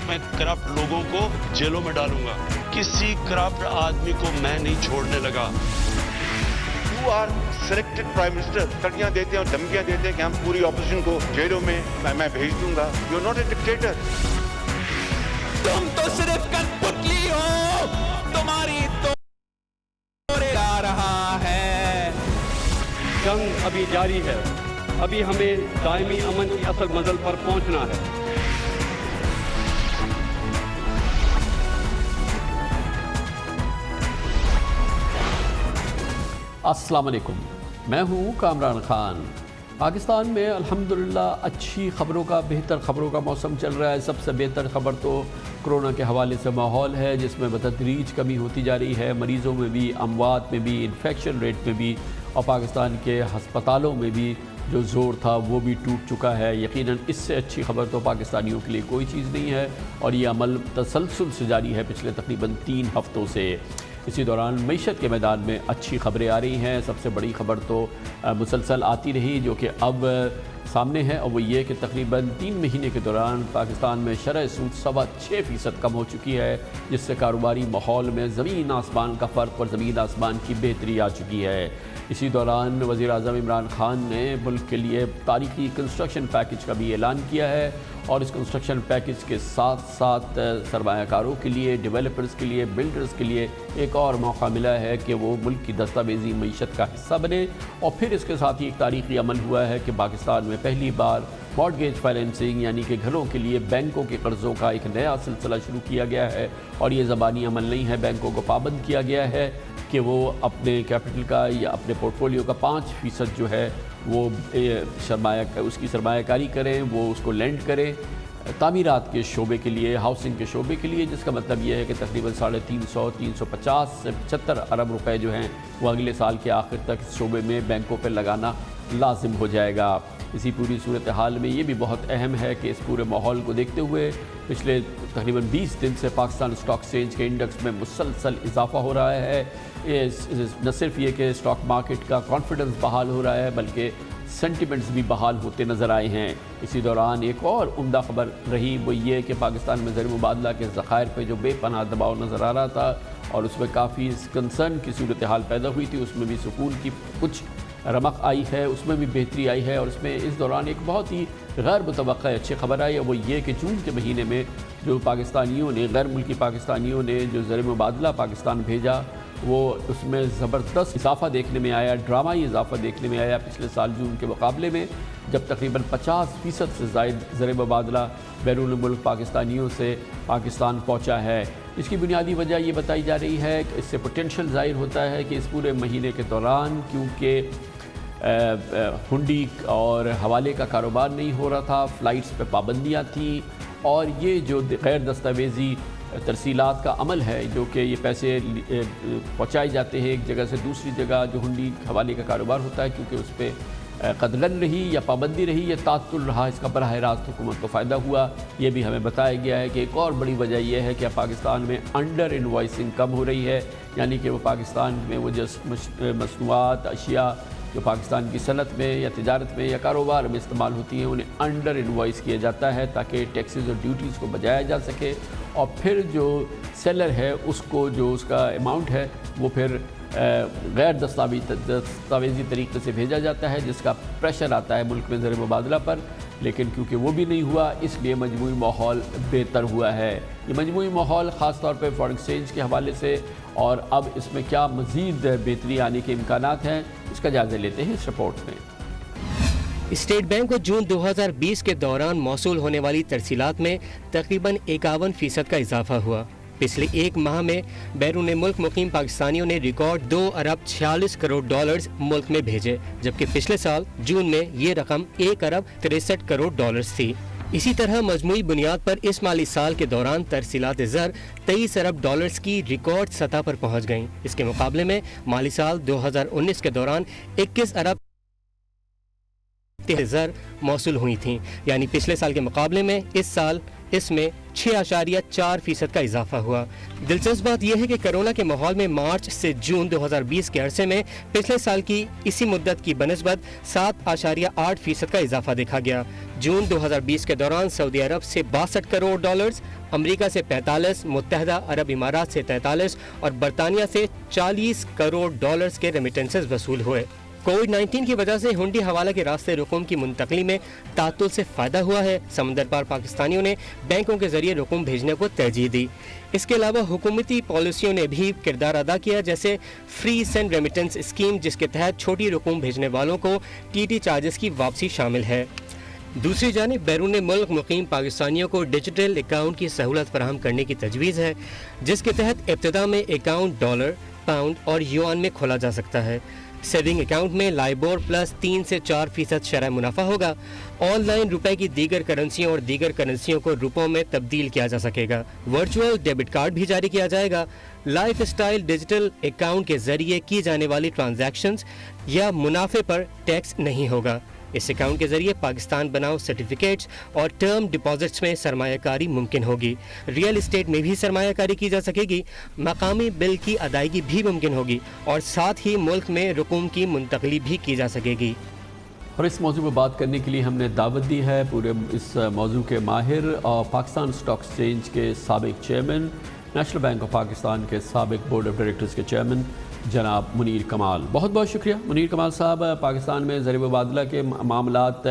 मैं करप्ट लोगों को जेलों में डालूंगा। किसी करप्ट आदमी को मैं नहीं छोड़ने लगा। You are selected Prime Minister, तड़ियां देते हैं और धमकियां देते हैं कि हम पूरी ऑपोजिशन को जेलों में मैं भेज दूंगा। You are not a dictator. तुम तो सिर्फ कठपुतली हो, तुम्हारी तो आ रहा है। जंग अभी जारी है, अभी हमें दायमी अमन की असल मंजिल पर पहुंचना है। अस्सलाम वालेकुम, मैं हूं कामरान खान। पाकिस्तान में अल्हम्दुलिल्लाह अच्छी खबरों का, बेहतर खबरों का मौसम चल रहा है। सबसे बेहतर खबर तो कोरोना के हवाले से माहौल है, जिसमें बतदरीज कमी होती जा रही है, मरीज़ों में भी, अमवात में भी, इन्फेक्शन रेट में भी, और पाकिस्तान के हस्पतालों में भी जो ज़ोर था वो भी टूट चुका है। यकीनन इससे अच्छी खबर तो पाकिस्तानियों के लिए कोई चीज़ नहीं है, और ये अमल तसलसल से जारी है पिछले तकरीबन 3 हफ़्तों से। इसी दौरान मईशत के मैदान में अच्छी खबरें आ रही हैं। सबसे बड़ी खबर तो मुसलसल आती रही, जो कि अब सामने है, और वो ये कि तकरीबन 3 महीने के दौरान पाकिस्तान में शरह सूद 6.25% कम हो चुकी है, जिससे कारोबारी माहौल में ज़मीन आसमान का फ़र्क और ज़मीन आसमान की बेहतरी आ चुकी है। इसी दौरान वज़ीर आज़म इमरान खान ने मुल्क के लिए तारीखी कंस्ट्रक्शन पैकेज का भी ऐलान किया है, और इस कंस्ट्रक्शन पैकेज के साथ साथ सरमायाकारों के लिए, डेवलपर्स के लिए, बिल्डर्स के लिए एक और मौका मिला है कि वो मुल्क की दस्तावेज़ी मईशत का हिस्सा बने। और फिर इसके साथ ही एक तारीखी अमल हुआ है कि पाकिस्तान में पहली बार मॉर्टगेज फाइनेंसिंग, यानी कि घरों के लिए बैंकों के कर्ज़ों का एक नया सिलसिला शुरू किया गया है। और ये ज़बानी अमल नहीं है, बैंकों को पाबंद किया गया है कि वो अपने कैपिटल का या अपने पोर्टफोलियो का 5% जो है वो उसकी सरमायाकारी करें, वो उसको लेंड करें तामीरात के शोबे के लिए, हाउसिंग के शोबे के लिए, जिसका मतलब ये है कि तकरीबन 350, 350 से 75 अरब रुपए जो हैं वो अगले साल के आखिर तक इस शोबे में बैंकों पर लगाना लाजिम हो जाएगा। इसी पूरी सूरत हाल में ये भी बहुत अहम है कि इस पूरे माहौल को देखते हुए पिछले तकरीबन 20 दिन से पाकिस्तान स्टॉक एक्सचेंज के इंडेक्स में मुसलसल इजाफा हो रहा है। न सिर्फ ये कि स्टॉक मार्केट का कॉन्फिडेंस बहाल हो रहा है, बल्कि सेंटिमेंट्स भी बहाल होते नज़र आए हैं। इसी दौरान एक और उम्दा खबर रही, वो ये कि पाकिस्तान में ज़र मुबादला के ज़खायर पर जो बेपनाह दबाव नज़र आ रहा था और उसमें काफ़ी कंसर्न की सूरत हाल पैदा हुई थी, उसमें भी सुकून की कुछ रमक आई है, उसमें भी बेहतरी आई है। और इसमें इस दौरान एक बहुत ही गैर मुतवक्का अच्छी खबर आई है, वो ये कि जून के महीने में जो पाकिस्तानियों ने, गैर मुल्की पाकिस्तानियों ने जो ज़र मुबादला पाकिस्तान भेजा, वो उसमें ज़बरदस्त इजाफ़ा देखने में आया, ड्रामाई इजाफ़ा देखने में आया पिछले साल जून के मुकाबले में, जब तकरीबन 50% से ज़ायद ज़र मुबादला बैरून मुल्क पाकिस्तानियों से पाकिस्तान पहुँचा है। इसकी बुनियादी वजह ये बताई जा रही है कि इससे पोटेंशल ज़ाहिर होता है कि इस पूरे महीने के दौरान, क्योंकि हुंडी और हवाले का कारोबार नहीं हो रहा था, फ़्लाइट्स पे पाबंदियाँ थीं, और ये जो गैर दस्तावेज़ी तरसीलात का अमल है, जो कि ये पैसे पहुँचाए जाते हैं एक जगह से दूसरी जगह, जो हुंडी हवाले का कारोबार होता है, क्योंकि उस पर कदलन रही या पाबंदी रही या तातुल रहा, इसका बराह रास्त हुकूमत को फ़ायदा हुआ। ये भी हमें बताया गया है कि एक और बड़ी वजह यह है कि पाकिस्तान में अंडर इनवॉइसिंग कम हो रही है, यानी कि वो पाकिस्तान में वो जो मसनूआत, अशिया जो पाकिस्तान की सनत में या तिजारत में या कारोबार में इस्तेमाल होती हैं, उन्हें अंडर इनवॉइस किया जाता है ताकि टैक्सेस और ड्यूटीज़ को बचाया जा सके, और फिर जो सेलर है उसको जो उसका अमाउंट है वो फिर गैर दस्तावेज़ी तरीके से भेजा जाता है, जिसका प्रेशर आता है मुल्क में ज़र मुबादला पर। लेकिन क्योंकि वो भी नहीं हुआ, इसलिए मजमूई माहौल बेहतर हुआ है। ये मजमूई माहौल ख़ास तौर पर फॉरेन एक्सचेंज के हवाले से, और अब इसमें क्या मज़ीद बेहतरी आने के इम्कानात हैं, इसका जायज़ा लेते हैं इस रिपोर्ट में। स्टेट बैंक को जून 2020 के दौरान मौसूल होने वाली तरसीलात में तकरीबन 51% का इजाफा हुआ। पिछले एक माह में बैरून मुल्क मुकीम पाकिस्तानियों ने रिकॉर्ड 2 अरब 46 करोड़ डॉलर्स मुल्क में भेजे, जबकि पिछले साल जून में ये रकम 1 अरब 63 करोड़ डॉलर्स थी। इसी तरह मजमूई बुनियाद पर इस माली साल के दौरान तरसीलात ज़र 23 अरब डॉलर्स की रिकॉर्ड सतह पर पहुँच गईं। इसके मुकाबले में माली साल 2019 के दौरान 21 अरब ज़र मौसूल हुई थी, यानी पिछले साल के मुकाबले में इस साल اس میں 6.4% کا اضافہ ہوا۔ دلچسپ بات یہ ہے کہ کرونا کے ماحول میں مارچ سے جون 2020 کے عرصے میں پچھلے سال کی اسی مدت کی بنسبت 7.8% کا اضافہ دیکھا گیا۔ جون 2020 کے دوران سعودی عرب سے 62 کروڑ ڈالرز، امریکہ سے 45، متحدہ عرب امارات سے 43 اور برطانیہ سے 40 کروڑ ڈالرز کے ریمیٹنسز وصول ہوئے۔ کووڈ-19 کی وجہ سے ہنڈی حوالہ کے راستے رقوم کی منتقلی میں تعطل سے فائدہ ہوا ہے۔ سمندر پار پاکستانیوں نے بینکوں کے ذریعے رقوم بھیجنے کو ترجیح دی۔ اس کے علاوہ حکومتی پالیسیوں نے بھی کردار ادا کیا، جیسے فری سینڈ ریمیٹنس اسکیم، جس کے تحت چھوٹی رقوم بھیجنے والوں کو TT چارجز کی واپسی شامل ہے۔ دوسری جانب بیرون ملک مقیم پاکستانیوں کو ڈیجیٹل اکاؤنٹ کی سہولت فراہم کرنے کی تجویز ہے، جس کے تحت ابتدا میں اکاؤنٹ ڈالر، پاؤنڈ اور یوان میں کھولا جا سکتا ہے۔ سیونگ اکاؤنٹ میں لائبور پلس 3 سے 4% شرح منافع ہوگا۔ آن لائن روپے کی دیگر کرنسیوں اور دیگر کرنسیوں کو روپوں میں تبدیل کیا جا سکے گا۔ ورچوئل ڈیبٹ کارڈ بھی جاری کیا جائے گا۔ لائف اسٹائل ڈیجیٹل اکاؤنٹ کے ذریعے کی جانے والی ٹرانزیکشنز یا منافع پر ٹیکس نہیں ہوگا۔ اس اکاؤنٹ کے ذریعے پاکستان بناؤ سرٹیفکیٹس اور ٹرم ڈپازٹس میں سرمایہ کاری ممکن ہوگی۔ ریئل اسٹیٹ میں بھی سرمایہ کاری کی جا سکے گی۔ مقامی بل کی ادائیگی بھی ممکن ہوگی اور ساتھ ہی ملک میں رقوم کی منتقلی بھی کی جا سکے گی۔ اور اس موضوع پر بات کرنے کے لیے ہم نے دعوت دی ہے پورے اس موضوع کے ماہر اور پاکستان اسٹاک ایکسچینج کے سابق chairman, national bank of Pakistan کے سابق بورڈ آف ڈائریکٹرز کے چیئرمین جناب منیر کمال۔ بہت بہت شکریہ منیر کمال صاحب۔ پاکستان میں زر مبادلہ کے معاملات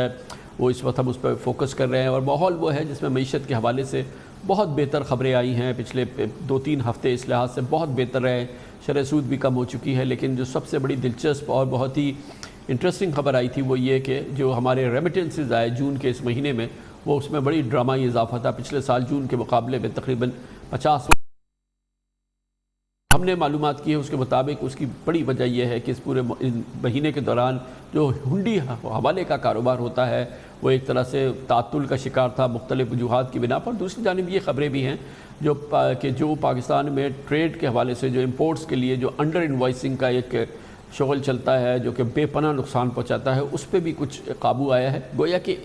وہ اس وقت ہم اس پر فوکس کر رہے ہیں، اور ماحول وہ ہے جس میں معیشت کے حوالے سے بہت بہتر خبریں آئی ہیں پچھلے 2-3 ہفتے، اس لحاظ سے بہت بہتر رہے۔ شرح سود بھی کم ہو چکی ہے، لیکن جو سب سے بڑی دلچسپ اور بہت ہی انٹرسٹنگ خبر آئی تھی وہ یہ کہ جو ہمارے ریمیٹنسز آئے جون کے اس مہینے میں، وہ اس میں بڑی ڈرامائی اضافہ تھا۔ پچھلے سال جون کے مقابلے میں تقریباً 50 ہم نے معلومات کی ہے، اس کے مطابق اس کی بڑی وجہ یہ ہے کہ اس پورے مہینے کے دوران جو ہنڈی حوالے کا کاروبار ہوتا ہے وہ ایک طرح سے تعطل کا شکار تھا مختلف وجوہات کی بنا پر۔ دوسری جانب یہ خبریں بھی ہیں جو پاکستان میں ٹریڈ کے حوالے سے جو امپورٹس کے لیے جو انڈر انوائسنگ کا ایک شغل چلتا ہے جو کہ بے پناہ نقصان پہنچاتا ہے، اس پہ بھی کچھ قابو آیا ہے۔ گویا کہ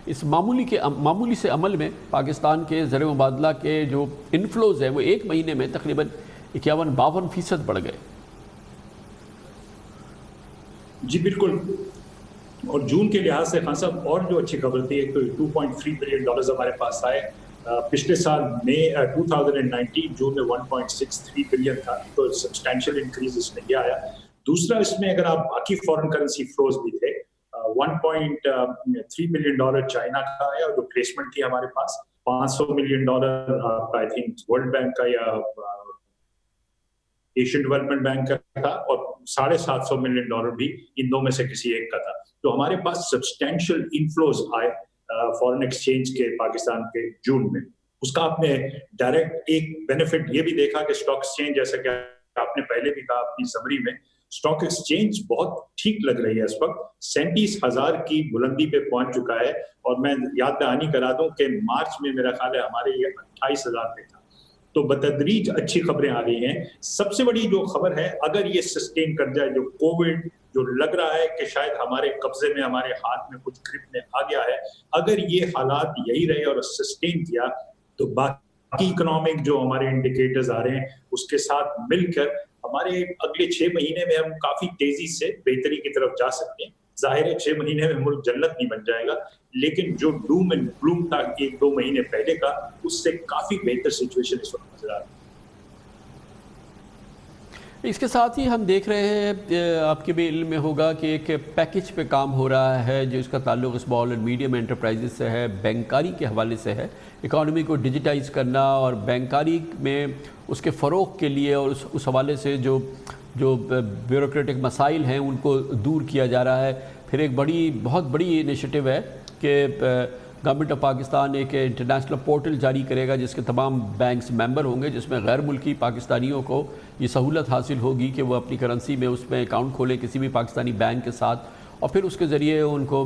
اس معمولی سے عمل میں پاکستان کے زر مبادلہ کے جو انفلوز ہیں وہ ایک مہینے میں تقریباً 51-52% بڑھ گئے۔ جی بالکل، اور جون کے لحاظ سے خان صاحب اور جو اچھی خبر تھی، ایک تو 2.3 بلین ڈالرز ہمارے پاس آئے۔ پچھلے سال میں 2019 جون میں 1.63 بلین تھا، تو سبسٹینشیل انکریز اس میں یہ آیا۔ دوسرا اس میں اگر آپ باقی فورن کرنسی فلوز بھی تھے، 1.3 بلین ڈالر چائنا کا ہے، اور جو پلیسمنٹ تھی ہمارے پاس 500 million dollar I think world bank کا یا ایشین ڈیولپمنٹ بینک کا تھا، اور 750 ملین ڈالر بھی ان دو میں سے کسی ایک کا تھا۔ تو ہمارے پاس سبسٹینشیل انفلوز آئے فورن ایکسچینج کے پاکستان کے جون میں۔ اس کا آپ نے ڈائریکٹ ایک بینیفٹ یہ بھی دیکھا کہ اسٹاک ایکسچینج، جیسا کہ آپ نے پہلے بھی کہا اپنی سمری میں، اسٹاک ایکسچینج بہت ٹھیک لگ رہی ہے اس وقت، 37,000 کی بلندی پہ پہنچ چکا ہے۔ اور میں یاد دہانی کرا دوں کہ مارچ میں میرا خیال ہے ہمارے یہ 28,000 پہ تھا۔ تو بتدریج اچھی خبریں آ رہی ہیں۔ سب سے بڑی جو خبر ہے، اگر یہ سسٹین کر جائے، جو کووڈ جو لگ رہا ہے کہ شاید ہمارے قبضے میں، ہمارے ہاتھ میں کچھ گرپ میں آ گیا ہے، اگر یہ حالات یہی رہے اور سسٹین کیا، تو باقی اکنامک جو ہمارے انڈیکیٹرز آ رہے ہیں اس کے ساتھ مل کر ہمارے اگلے 6 مہینے میں ہم کافی تیزی سے بہتری کی طرف جا سکتے ہیں۔ ظاہر ہے 6 مہینے میں ملک جنت نہیں بن جائے گا، لیکن جو ڈوم اینڈ گلوم تھا 1-2 مہینے پہلے کا، اس سے کافی بہتر سچویشن اس وقت نظر آ رہی ہے۔ اس کے ساتھ ہی ہم دیکھ رہے ہیں، آپ کے بھی علم میں ہوگا کہ ایک پیکج پہ کام ہو رہا ہے جو اس کا تعلق اسمال اینڈ میڈیم انٹرپرائزز سے ہے، بینکاری کے حوالے سے ہے، اکانومی کو ڈیجیٹائز کرنا اور بینکاری میں اس کے فروغ کے لیے، اور اس حوالے سے جو بیوروکریٹک مسائل ہیں ان کو دور کیا جا رہا ہے۔ پھر ایک بہت بڑی انیشیٹو ہے کہ گورنمنٹ آف پاکستان ایک انٹرنیشنل پورٹل جاری کرے گا جس کے تمام بینکس ممبر ہوں گے، جس میں غیر ملکی پاکستانیوں کو یہ سہولت حاصل ہوگی کہ وہ اپنی کرنسی میں اس میں اکاؤنٹ کھولیں کسی بھی پاکستانی بینک کے ساتھ، اور پھر اس کے ذریعے ان کو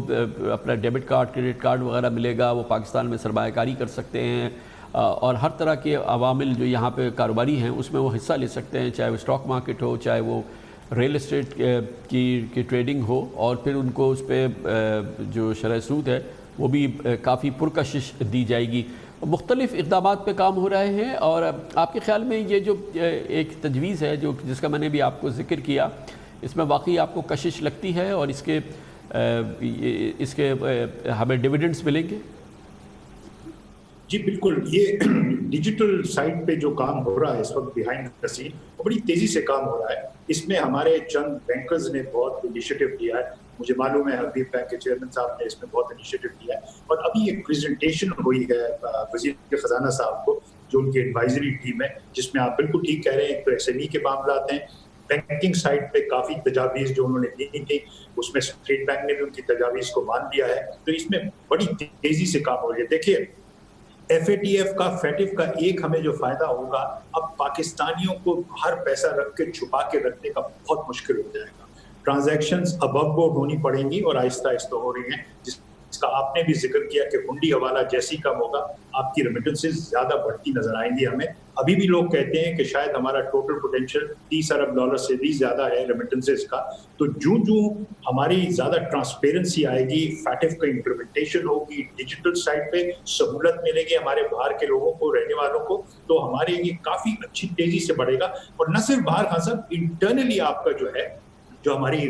اپنا ڈیبٹ کارڈ، کریڈٹ کارڈ وغیرہ ملے گا، وہ پاکستان میں سرمایہ کاری کر سکتے ہیں، اور ہر طرح کے عوامل جو یہاں پہ کاروباری ہیں اس میں وہ حصہ لے سکتے ہیں، چاہے وہ اسٹاک مارکیٹ ہو، چاہے وہ ریل اسٹیٹ کی ٹریڈنگ ہو، اور پھر ان کو اس پہ جو شرح سود ہے وہ بھی کافی پرکشش دی جائے گی۔ مختلف اقدامات پہ کام ہو رہے ہیں، اور آپ کے خیال میں یہ جو ایک تجویز ہے جس کا میں نے بھی آپ کو ذکر کیا، اس میں واقعی آپ کو کشش لگتی ہے اور اس کے ہمیں ڈیویڈنڈز ملیں گے؟ جی بالکل، یہ ڈیجیٹل سائٹ پہ جو کام ہو رہا ہے اس وقت بیہائنڈ دا سین، بڑی تیزی سے کام ہو رہا ہے. اس میں ہمارے چند بینکرز نے بہت انیشیٹو لیا ہے. مجھے معلوم ہے حبیب بینک کے چیئرمین صاحب نے اس میں بہت انیشیٹو لیا ہے، اور ابھی ایک پریزنٹیشن ہوئی ہے وزیر خزانہ صاحب کو، جو ان کی ایڈوائزری ٹیم ہے، جس میں آپ بالکل ٹھیک کہہ رہے ہیں، ایک تو ایس ایم ای کے معاملات ہیں، بینکنگ سائٹ پہ کافی تجاویز جو انہوں نے دی تھی، اس میں اسٹیٹ بینک نے بھی ان کی تجاویز کو مان لیا ہے. تو اس میں بڑی تیزی سے کام ہو رہی ہے. دیکھیے ایف اے ٹی ایف کا فیٹف کا ایک ہمیں جو فائدہ ہوگا، اب پاکستانیوں کو ہر پیسہ رکھ کے چھپا کے رکھنے کا بہت مشکل ہو جائے گا. ٹرانزیکشنز ابو بورڈ ہونی پڑیں گی اور آہستہ آہستہ ہو رہی ہیں، جس کا آپ نے بھی ذکر کیا کہ ہنڈی حوالہ جیسی کم ہوگا آپ کی ریمیٹنسز زیادہ بڑھتی نظر آئیں گی ہمیں. ابھی بھی لوگ کہتے ہیں کہ شاید ہمارا ٹوٹل پوٹینشیل 30 ارب ڈالر سے بھی زیادہ ہے ریمیٹنسز کا. تو جو ہماری زیادہ ٹرانسپیرنسی آئے گی، فیٹف کا امپلیمنٹیشن ہوگی، ڈیجیٹل سائٹ پہ سہولت ملے گی ہمارے باہر کے لوگوں کو، رہنے والوں کو، تو ہمارے یہ کافی اچھی تیزی سے بڑھے گا. اور نہ صرف باہر، خان صاحب انٹرنلی آپ کا جو ہماری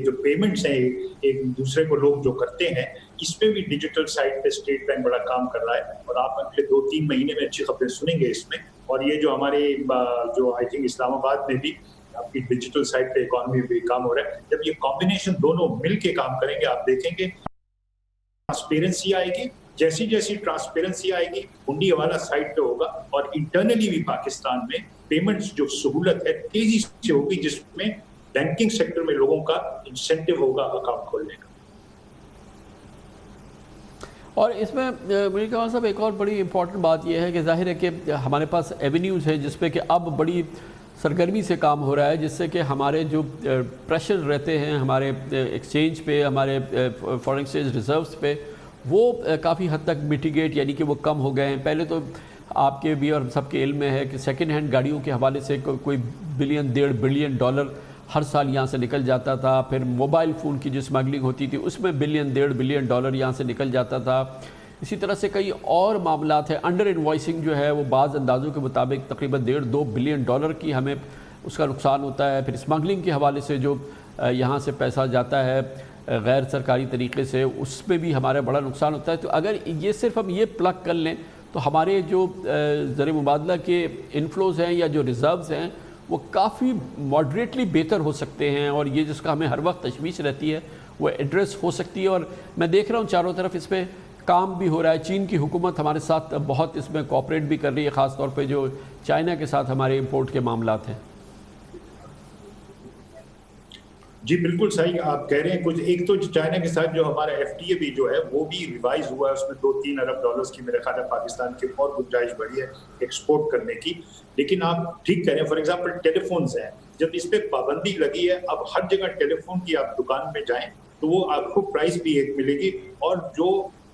جو پیمنٹس ہیں ایک دوسرے کو لوگ جو کرتے ہیں، اس میں بھی ڈیجیٹل سائٹ پہ اسٹیٹ بینک بڑا کام کر رہا ہے، اور آپ اگلے 2-3 مہینے میں اچھی خبریں سنیں گے اس میں. اور یہ جو ہمارے جو آئی تھنک اسلام آباد میں بھی آپ کی ڈیجیٹل سائٹ پہ اکانومی بھی کام ہو رہا ہے، جب یہ کمبینیشن دونوں مل کے کام کریں گے آپ دیکھیں گے ٹرانسپیرنسی آئے گی. جیسی ٹرانسپیرنسی آئے گی، ہنڈی حوالہ سائٹ پہ ہوگا، اور انٹرنلی بھی پاکستان میں پیمنٹس جو سہولت ہے تیزی سے ہوگی، جس میں بینکنگ سیکٹر میں لوگوں کا انسینٹیو ہوگا اکاؤنٹ کھولنے کا. اور اس میں مرید کمال صاحب ایک اور بڑی امپورٹنٹ بات یہ ہے کہ ظاہر ہے کہ ہمارے پاس ایونیوز ہیں جس پہ کہ اب بڑی سرگرمی سے کام ہو رہا ہے، جس سے کہ ہمارے جو پریشر رہتے ہیں ہمارے ایکسچینج پہ، ہمارے فارن ایکسچینج ریزروز پہ، وہ کافی حد تک میٹیگیٹ یعنی کہ وہ کم ہو گئے ہیں. پہلے تو آپ کے بھی اور ہم سب کے علم میں ہے کہ سیکنڈ ہینڈ گاڑیوں کے حوالے سے کوئی $1-1.5 بلین ہر سال یہاں سے نکل جاتا تھا. پھر موبائل فون کی جو اسمگلنگ ہوتی تھی اس میں $1-1.5 بلین یہاں سے نکل جاتا تھا. اسی طرح سے کئی اور معاملات ہیں. انڈر انوائسنگ جو ہے وہ بعض اندازوں کے مطابق تقریباً $1.5-2 بلین کی ہمیں اس کا نقصان ہوتا ہے. پھر اسمگلنگ کے حوالے سے جو یہاں سے پیسہ جاتا ہے غیر سرکاری طریقے سے، اس میں بھی ہمارا بڑا نقصان ہوتا ہے. تو اگر یہ صرف ہم یہ پلگ کر لیں تو ہمارے جو زر مبادلہ کے انفلوز ہیں یا جو ریزروز ہیں وہ کافی ماڈریٹلی بہتر ہو سکتے ہیں، اور یہ جس کا ہمیں ہر وقت تشویش رہتی ہے وہ ایڈریس ہو سکتی ہے. اور میں دیکھ رہا ہوں چاروں طرف اس پہ کام بھی ہو رہا ہے. چین کی حکومت ہمارے ساتھ بہت اس میں کوآپریٹ بھی کر رہی ہے، خاص طور پہ جو چائنا کے ساتھ ہمارے امپورٹ کے معاملات ہیں. جی بالکل صحیح آپ کہہ رہے ہیں. کچھ ایک تو چائنا کے ساتھ جو ہمارا ایف ٹی اے بھی جو ہے وہ بھی ریوائز ہوا ہے، اس میں $2-3 ارب کی میرے خیال ہے پاکستان کی اور گنجائش بڑھی ہے ایکسپورٹ کرنے کی. لیکن آپ ٹھیک کہہ رہے ہیں، فار ایگزامپل ٹیلی فونز ہیں، جب اس پہ پابندی لگی ہے، اب ہر جگہ ٹیلی فون کی آپ دکان میں جائیں تو وہ آپ کو پرائز بھی ایک ملے گی، اور جو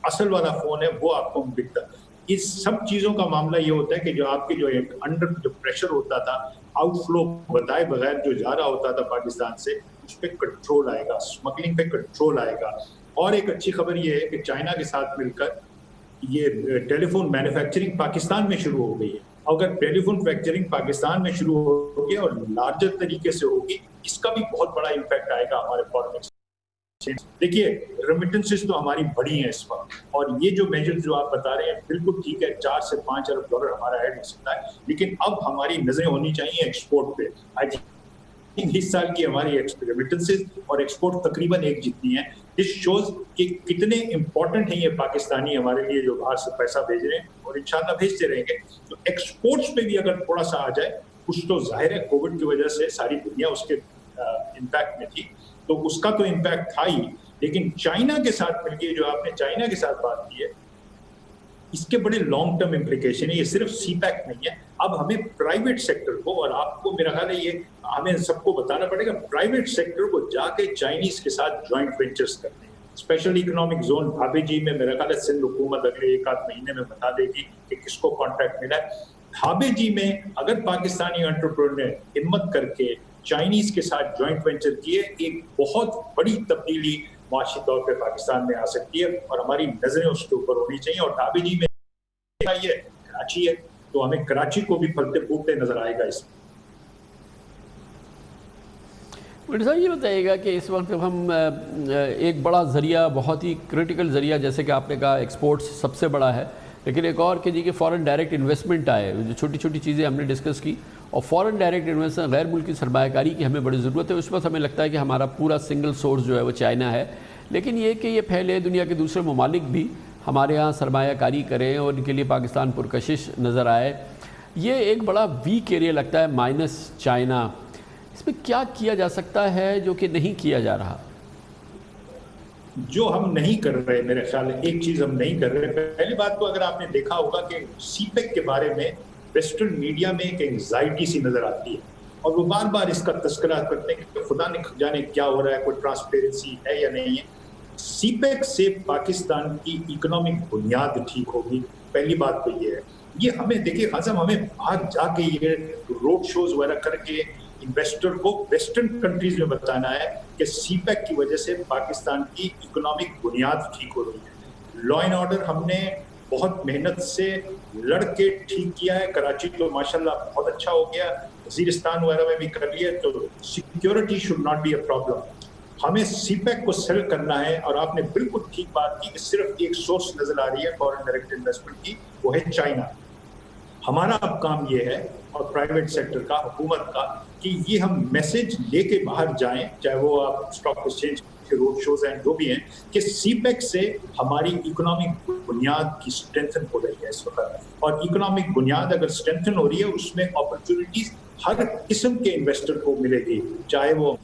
اصل والا فون ہے وہ آپ کو بکتا. اس سب چیزوں کا معاملہ یہ ہوتا ہے کہ جو آپ کے جو انڈر جو پریشر ہوتا تھا، آؤٹ فلو بتائے بغیر جو جا رہا ہوتا تھا پاکستان سے، اس پہ کنٹرول آئے گا، اسمگلنگ پہ کنٹرول آئے گا. اور ایک اچھی خبر یہ ہے کہ چائنا کے ساتھ مل کر یہ ٹیلی فون مینوفیکچرنگ پاکستان میں شروع ہو گئی ہے. اگر ٹیلی فون مینوفیکچرنگ پاکستان میں شروع ہوگی اور لارجر طریقے سے ہوگی، اس کا بھی بہت بڑا امپیکٹ آئے گا ہمارے فارن ایکسچینج. دیکھیے ریمیٹنسز تو ہماری بڑی ہیں اس وقت، اور یہ جو میجر جو آپ بتا رہے ہیں بالکل ٹھیک ہے، $4 سے $5 ارب ہمارا ایڈ ہو سکتا ہے. لیکن اب ہماری نظریں ہونی چاہیے ایکسپورٹ پہ. آئی تھنک اس سال کی ہماری ریمیٹنسز اور ایکسپورٹ تقریباً ایک جتنی ہیں. دس شوز کہ کتنے امپورٹنٹ ہیں یہ پاکستانی ہمارے لیے جو باہر سے پیسہ بھیج رہے ہیں، اور انشاءاللہ بھیجتے رہیں گے. تو ایکسپورٹس پہ بھی اگر تھوڑا سا آ جائے، کچھ تو ظاہر ہے کووڈ کی وجہ سے ساری دنیا اس کے امپیکٹ میں تھی، تو اس کا تو امپیکٹ تھا ہی. لیکن چائنا کے ساتھ مل کے جو آپ نے چائنا کے ساتھ بات کی ہے، اس کے بڑے لانگ ٹرم امپلیکیشن ہے. یہ صرف سی پیک نہیں ہے، اب ہمیں پرائیویٹ سیکٹر کو، اور آپ کو میرا خیال ہے یہ ہمیں سب کو بتانا پڑے گا، پرائیویٹ سیکٹر کو جا کے چائنیز کے ساتھ جوائنٹ وینچرز کرنے ہیں. اسپیشل اکنامک زون بھابی جی میں میرا خیال ہے سندھ حکومت اگلے 1-8 مہینے میں بتا دے گی کہ کس کو کانٹریکٹ ملا ہے. بھابی جی میں اگر پاکستانی انٹرپرینور نے ہمت کر کے چائنیز کے ساتھ جوائنٹ وینچر کیے، ایک بہت بڑی تبدیلی معاشی طور پہ پاکستان میں آ سکتی ہے، اور ہماری نظریں اس کے اوپر ہونی چاہیے. اور ڈھابی جی میں ये कराची है, तो हमें कराची को भी फलते फूटते नजर आएगा इसमें। मिर्ज़ा ये बताइएगा कि इस वक्त हम एक बड़ा ज़रिया, बहुत ही क्रिटिकल ज़रिया, जैसे कि आपने कहा एक्सपोर्ट्स सबसे बड़ा है, लेकिन एक और कीजिए कि फ़ॉरेन डायरेक्ट इन्वेस्टमेंट आए, जो छोटी छोटी चीज़ें हमने डिस्कस की, और फ़ॉरेन डायरेक्ट इन्वेस्टमेंट, गैर मुल्की सरमायाकारी की हमें बड़ी ज़रूरत है। उस वक्त हमें लगता है कि हमारा पूरा सिंगल सोर्स जो है वो चाइना है, लेकिन ये कि ये फैले, दुनिया के दूसरे ममालिक भी हमारे यहाँ सरमायाकारी करें और इनके लिए पाकिस्तान पुरकशिश नज़र आए, ये एक बड़ा वीक एरिया लगता है माइनस चाइना। इसमें क्या किया जा सकता है जो कि नहीं किया जा रहा? जो हम नहीं कर रहे, मेरे ख्याल एक चीज हम नहीं कर रहे। पहली बात तो अगर आपने देखा होगा कि सीपेक के बारे में वेस्टर्न मीडिया में एक एंजाइटी सी नजर आती है और वो बार बार इसका तस्करा करते हैं कि खुदा ने जाने क्या हो रहा है, कोई ट्रांसपेरेंसी है या नहीं है। सीपेक से पाकिस्तान की इकोनॉमिक बुनियाद ठीक होगी, पहली बात तो ये है। ये हमें देखिए खासम, हमें बाहर जाके ये रोड शोज वगैरह करके इन्वेस्टर को वेस्टर्न कंट्रीज में बताना है कि सीपेक की वजह से पाकिस्तान की इकोनॉमिक बुनियाद ठीक हो रही है। लॉ एंड ऑर्डर हमने बहुत मेहनत से लड़के ठीक किया है, कराची तो माशाल्लाह बहुत अच्छा हो गया, वजीरिस्तान वगैरह में भी कर लिया, तो security should not be a problem. हमें सीपेक को सेल करना है, और आपने बिल्कुल ठीक बात की कि सिर्फ एक सोर्स नजर आ रही है फॉरेन डायरेक्ट इन्वेस्टमेंट की, वो है चाइना। हमारा अब काम ये है, और प्राइवेट सेक्टर का, हुकूमत का, कि ये हम मैसेज लेके बाहर जाएं, चाहे वो आप स्टॉक एक्सचेंज के रोड शोज हैं जो भी हैं, कि सीपेक से हमारी इकोनॉमिक बुनियाद की स्ट्रेंथन हो रही है इस वक्त। और इकोनॉमिक बुनियाद अगर स्ट्रेंथन हो रही है, उसमें अपॉर्चुनिटीज हर किस्म के इन्वेस्टर को मिलेगी, चाहे वो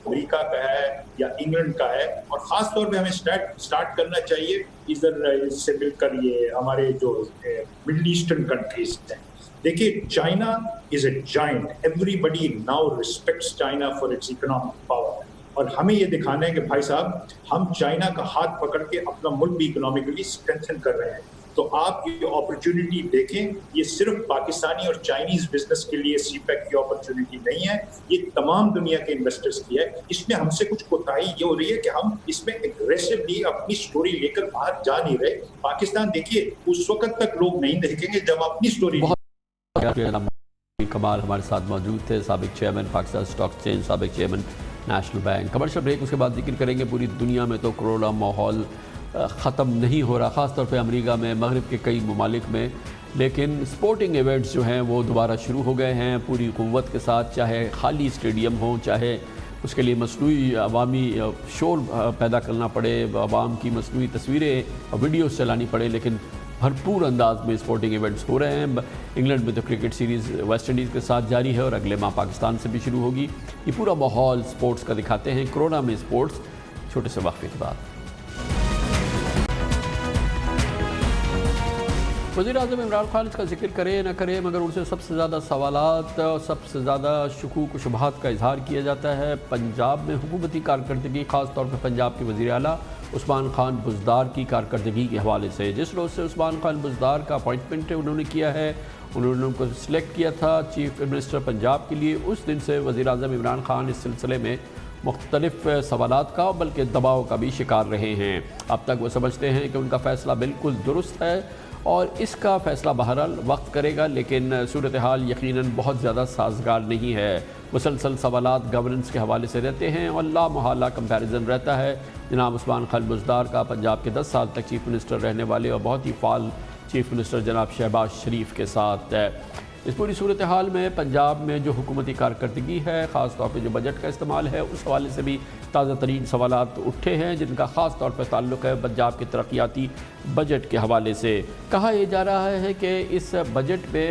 अमेरिका का है या इंग्लैंड का है। और खास तौर पे हमें स्टार्ट करना चाहिए इधर से मिलकर ये हमारे जो मिडिल ईस्टर्न कंट्रीज हैं। देखिए, China is a giant, everybody now respects China for its economic power, और हमें ये दिखाना है कि भाई साहब, हम चाइना का हाथ पकड़ के अपना मुल्क भी इकोनॉमिकली स्ट्रेंथन कर रहे हैं। तो आप ये अपॉर्चुनिटी देखें, ये सिर्फ पाकिस्तानी और चाइनीज बिजनेस के लिए सीपेक की अपॉर्चुनिटी नहीं है, ये तमाम दुनिया के इन्वेस्टर्स की है। इसमें हमसे कुछ कोताही ये हो रही है कि हम इसमें एग्रेसिवली अपनी स्टोरी लेकर बाहर जा नहीं रहे। पाकिस्तान देखिए, उस वक्त तक लोग नहीं देखेंगे जब अपनी स्टोरी। कमाल हमारे साथ मौजूद थे, साबिक चेयरमैन पाकिस्तान स्टॉक एक्सचेंज, साबिक chairman national bank. Commercial break, उसके बाद जिक्र करेंगे पूरी दुनिया में तो कोरोना माहौल ख़त्म नहीं हो रहा, ख़ासतौर पे अमेरिका में, मगरिब के कई ममालिक में, लेकिन स्पोर्टिंग इवेंट्स जो हैं वो दोबारा शुरू हो गए हैं पूरी क़ुव्वत के साथ, चाहे खाली स्टेडियम हो, चाहे उसके लिए मसनूई अवामी शोर पैदा करना पड़े, अवाम की मसनूई तस्वीरें और वीडियोस चलानी पड़े, लेकिन भरपूर अंदाज में स्पोर्टिंग इवेंट्स हो रहे हैं। इंग्लैंड में तो क्रिकेट सीरीज़ वेस्ट इंडीज़ के साथ जारी है और अगले माह पाकिस्तान से भी शुरू होगी। ये पूरा माहौल स्पोर्ट्स का दिखाते हैं कोरोना में स्पोर्ट्स, छोटे से वक्फे के बाद। वज़ीर-ए-आज़म इमरान खान इसका जिक्र करें न करें, मगर उनसे सबसे ज़्यादा सवालात और सबसे ज़्यादा शुकूक व शुबहात का इजहार किया जाता है पंजाब में हुकूमती कारकर्दगी, ख़ास तौर पर पंजाब के वज़ीर आला उस्मान खान बुज़दार की कारकर्दगी के हवाले से। जिस रोज़ से उस्मान खान बुज़दार का अपॉइंटमेंट उन्होंने किया है, उन्होंने उनको सिलेक्ट किया था चीफ मिनिस्टर पंजाब के लिए, उस दिन से वज़ीर-ए-आज़म इमरान खान इस सिलसिले में मुख्तलिफ सवालात का बल्कि दबाव का भी शिकार रहे हैं। अब तक वो समझते हैं कि उनका फ़ैसला बिल्कुल दुरुस्त है और इसका फ़ैसला बहरहाल वक्त करेगा, लेकिन सूरत हाल यकीनन बहुत ज़्यादा साजगार नहीं है। मुसलसल सवालात गवर्नेंस के हवाले से रहते हैं और ला मुहाला कंपैरिजन रहता है। जनाब उस्मान खान बुज़दार का पंजाब के 10 साल तक चीफ मिनिस्टर रहने वाले और बहुत ही फ़ाल चीफ मिनिस्टर जनाब शहबाज शरीफ के साथ इस पूरी सूरत हाल में पंजाब में जो हुकूमती कारकर्दगी है, ख़ास तौर पे जो बजट का इस्तेमाल है, उस हवाले से भी ताज़ा तरीन सवालात उठे हैं, जिनका ख़ास तौर पर ताल्लुक़ है पंजाब के तरक्याती बजट के हवाले से। कहा यह जा रहा है कि इस बजट में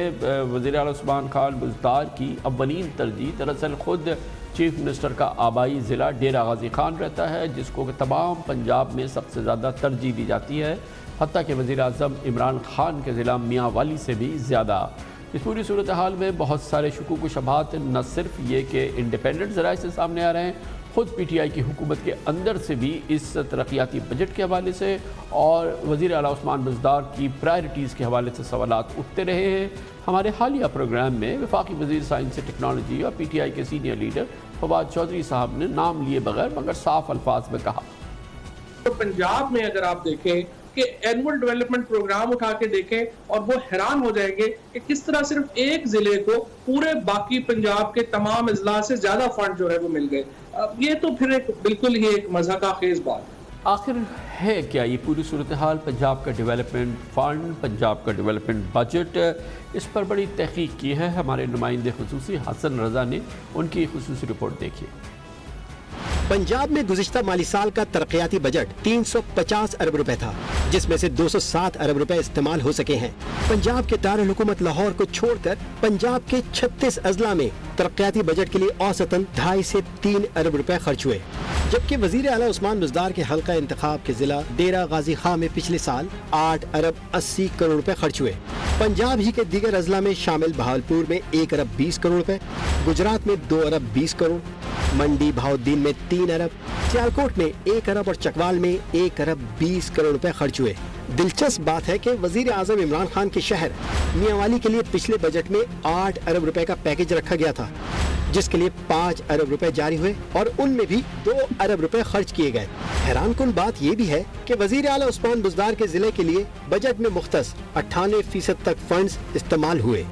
वज़ीर आला उस्मान खान बुज़दार की अव्वलीन तरजीह दरअसल ख़ुद चीफ मिनिस्टर का आबाई ज़िला डेरा गाज़ी खान रहता है, जिसको तमाम पंजाब में सबसे ज़्यादा तरजीह दी जाती है, हत्ता कि वज़ीर आज़म इमरान खान के ज़िला मियाँ वाली से भी ज़्यादा। इस पूरी सूरत हाल में बहुत सारे शुकूक व शुबहात न सिर्फ ये कि इंडिपेंडेंट ज़राए से सामने आ रहे हैं, ख़ुद PTI की हुकूमत के अंदर से भी इस तरक्याती बजट के हवाले से और वज़ीर आला उस्मान बुज़दार की प्रायरिटीज़ के हवाले से सवालात उठते रहे हैं। हमारे हालिया प्रोग्राम में वफाकी वज़ीर साइंस से टेक्नोलॉजी और PTI के सीनियर लीडर फवाद चौधरी साहब ने नाम लिए बगैर मगर साफ अल्फाज में कहा, तो पंजाब में अगर आप देखें کہ اینول ڈیولپمنٹ پروگرام اٹھا کے دیکھیں اور وہ حیران ہو جائیں گے کہ کس طرح صرف ایک ضلع کو پورے باقی پنجاب کے تمام اضلاع سے زیادہ فنڈ جو ہے وہ مل گئے. یہ تو پھر ایک بالکل ہی ایک مضحکہ خیز بات ہے. آخر ہے کیا یہ پوری صورتحال؟ پنجاب کا ڈیولپمنٹ فنڈ، پنجاب کا ڈیولپمنٹ بجٹ، اس پر بڑی تحقیق کی ہے ہمارے نمائندے خصوصی حسن رضا نے. ان کی خصوصی رپورٹ دیکھیے. پنجاب میں گزشتہ مالی سال کا ترقیاتی بجٹ 350 ارب روپے تھا، جس میں سے 207 ارب روپے استعمال ہو سکے ہیں. پنجاب کے دارالحکومت لاہور کو چھوڑ کر پنجاب کے 36 اضلاع میں ترقیاتی بجٹ کے لیے اوسطاً 2.5 سے 3 ارب روپے خرچ ہوئے، جبکہ وزیر اعلیٰ عثمان بزدار کے حلقہ انتخاب کے ضلع ڈیرہ غازی خان میں پچھلے سال 8 ارب 80 کروڑ روپے خرچ ہوئے. پنجاب ہی کے دیگر اضلاع میں شامل بہاولپور میں 1 ارب 20 کروڑ روپے، گجرات میں 2 ارب 20 کروڑ، منڈی بہاؤالدین میں 3 ارب، سیالکوٹ میں 1 ارب اور چکوال میں 1 ارب 20 کروڑ روپے خرچ ہوئے. دلچسپ بات ہے کہ وزیر اعظم عمران خان کے شہر میاں کے لیے پچھلے بجٹ میں 8 ارب روپے کا پیکج رکھا گیا تھا، جس کے لیے 5 ارب روپے جاری ہوئے اور ان میں بھی 2 ارب روپے خرچ کیے گئے. حیران کن بات یہ بھی ہے کہ وزیر اعلیٰ عثمان بزدار کے ضلع کے لیے بجٹ میں مختص 98% تک فنڈز استعمال ہوئے،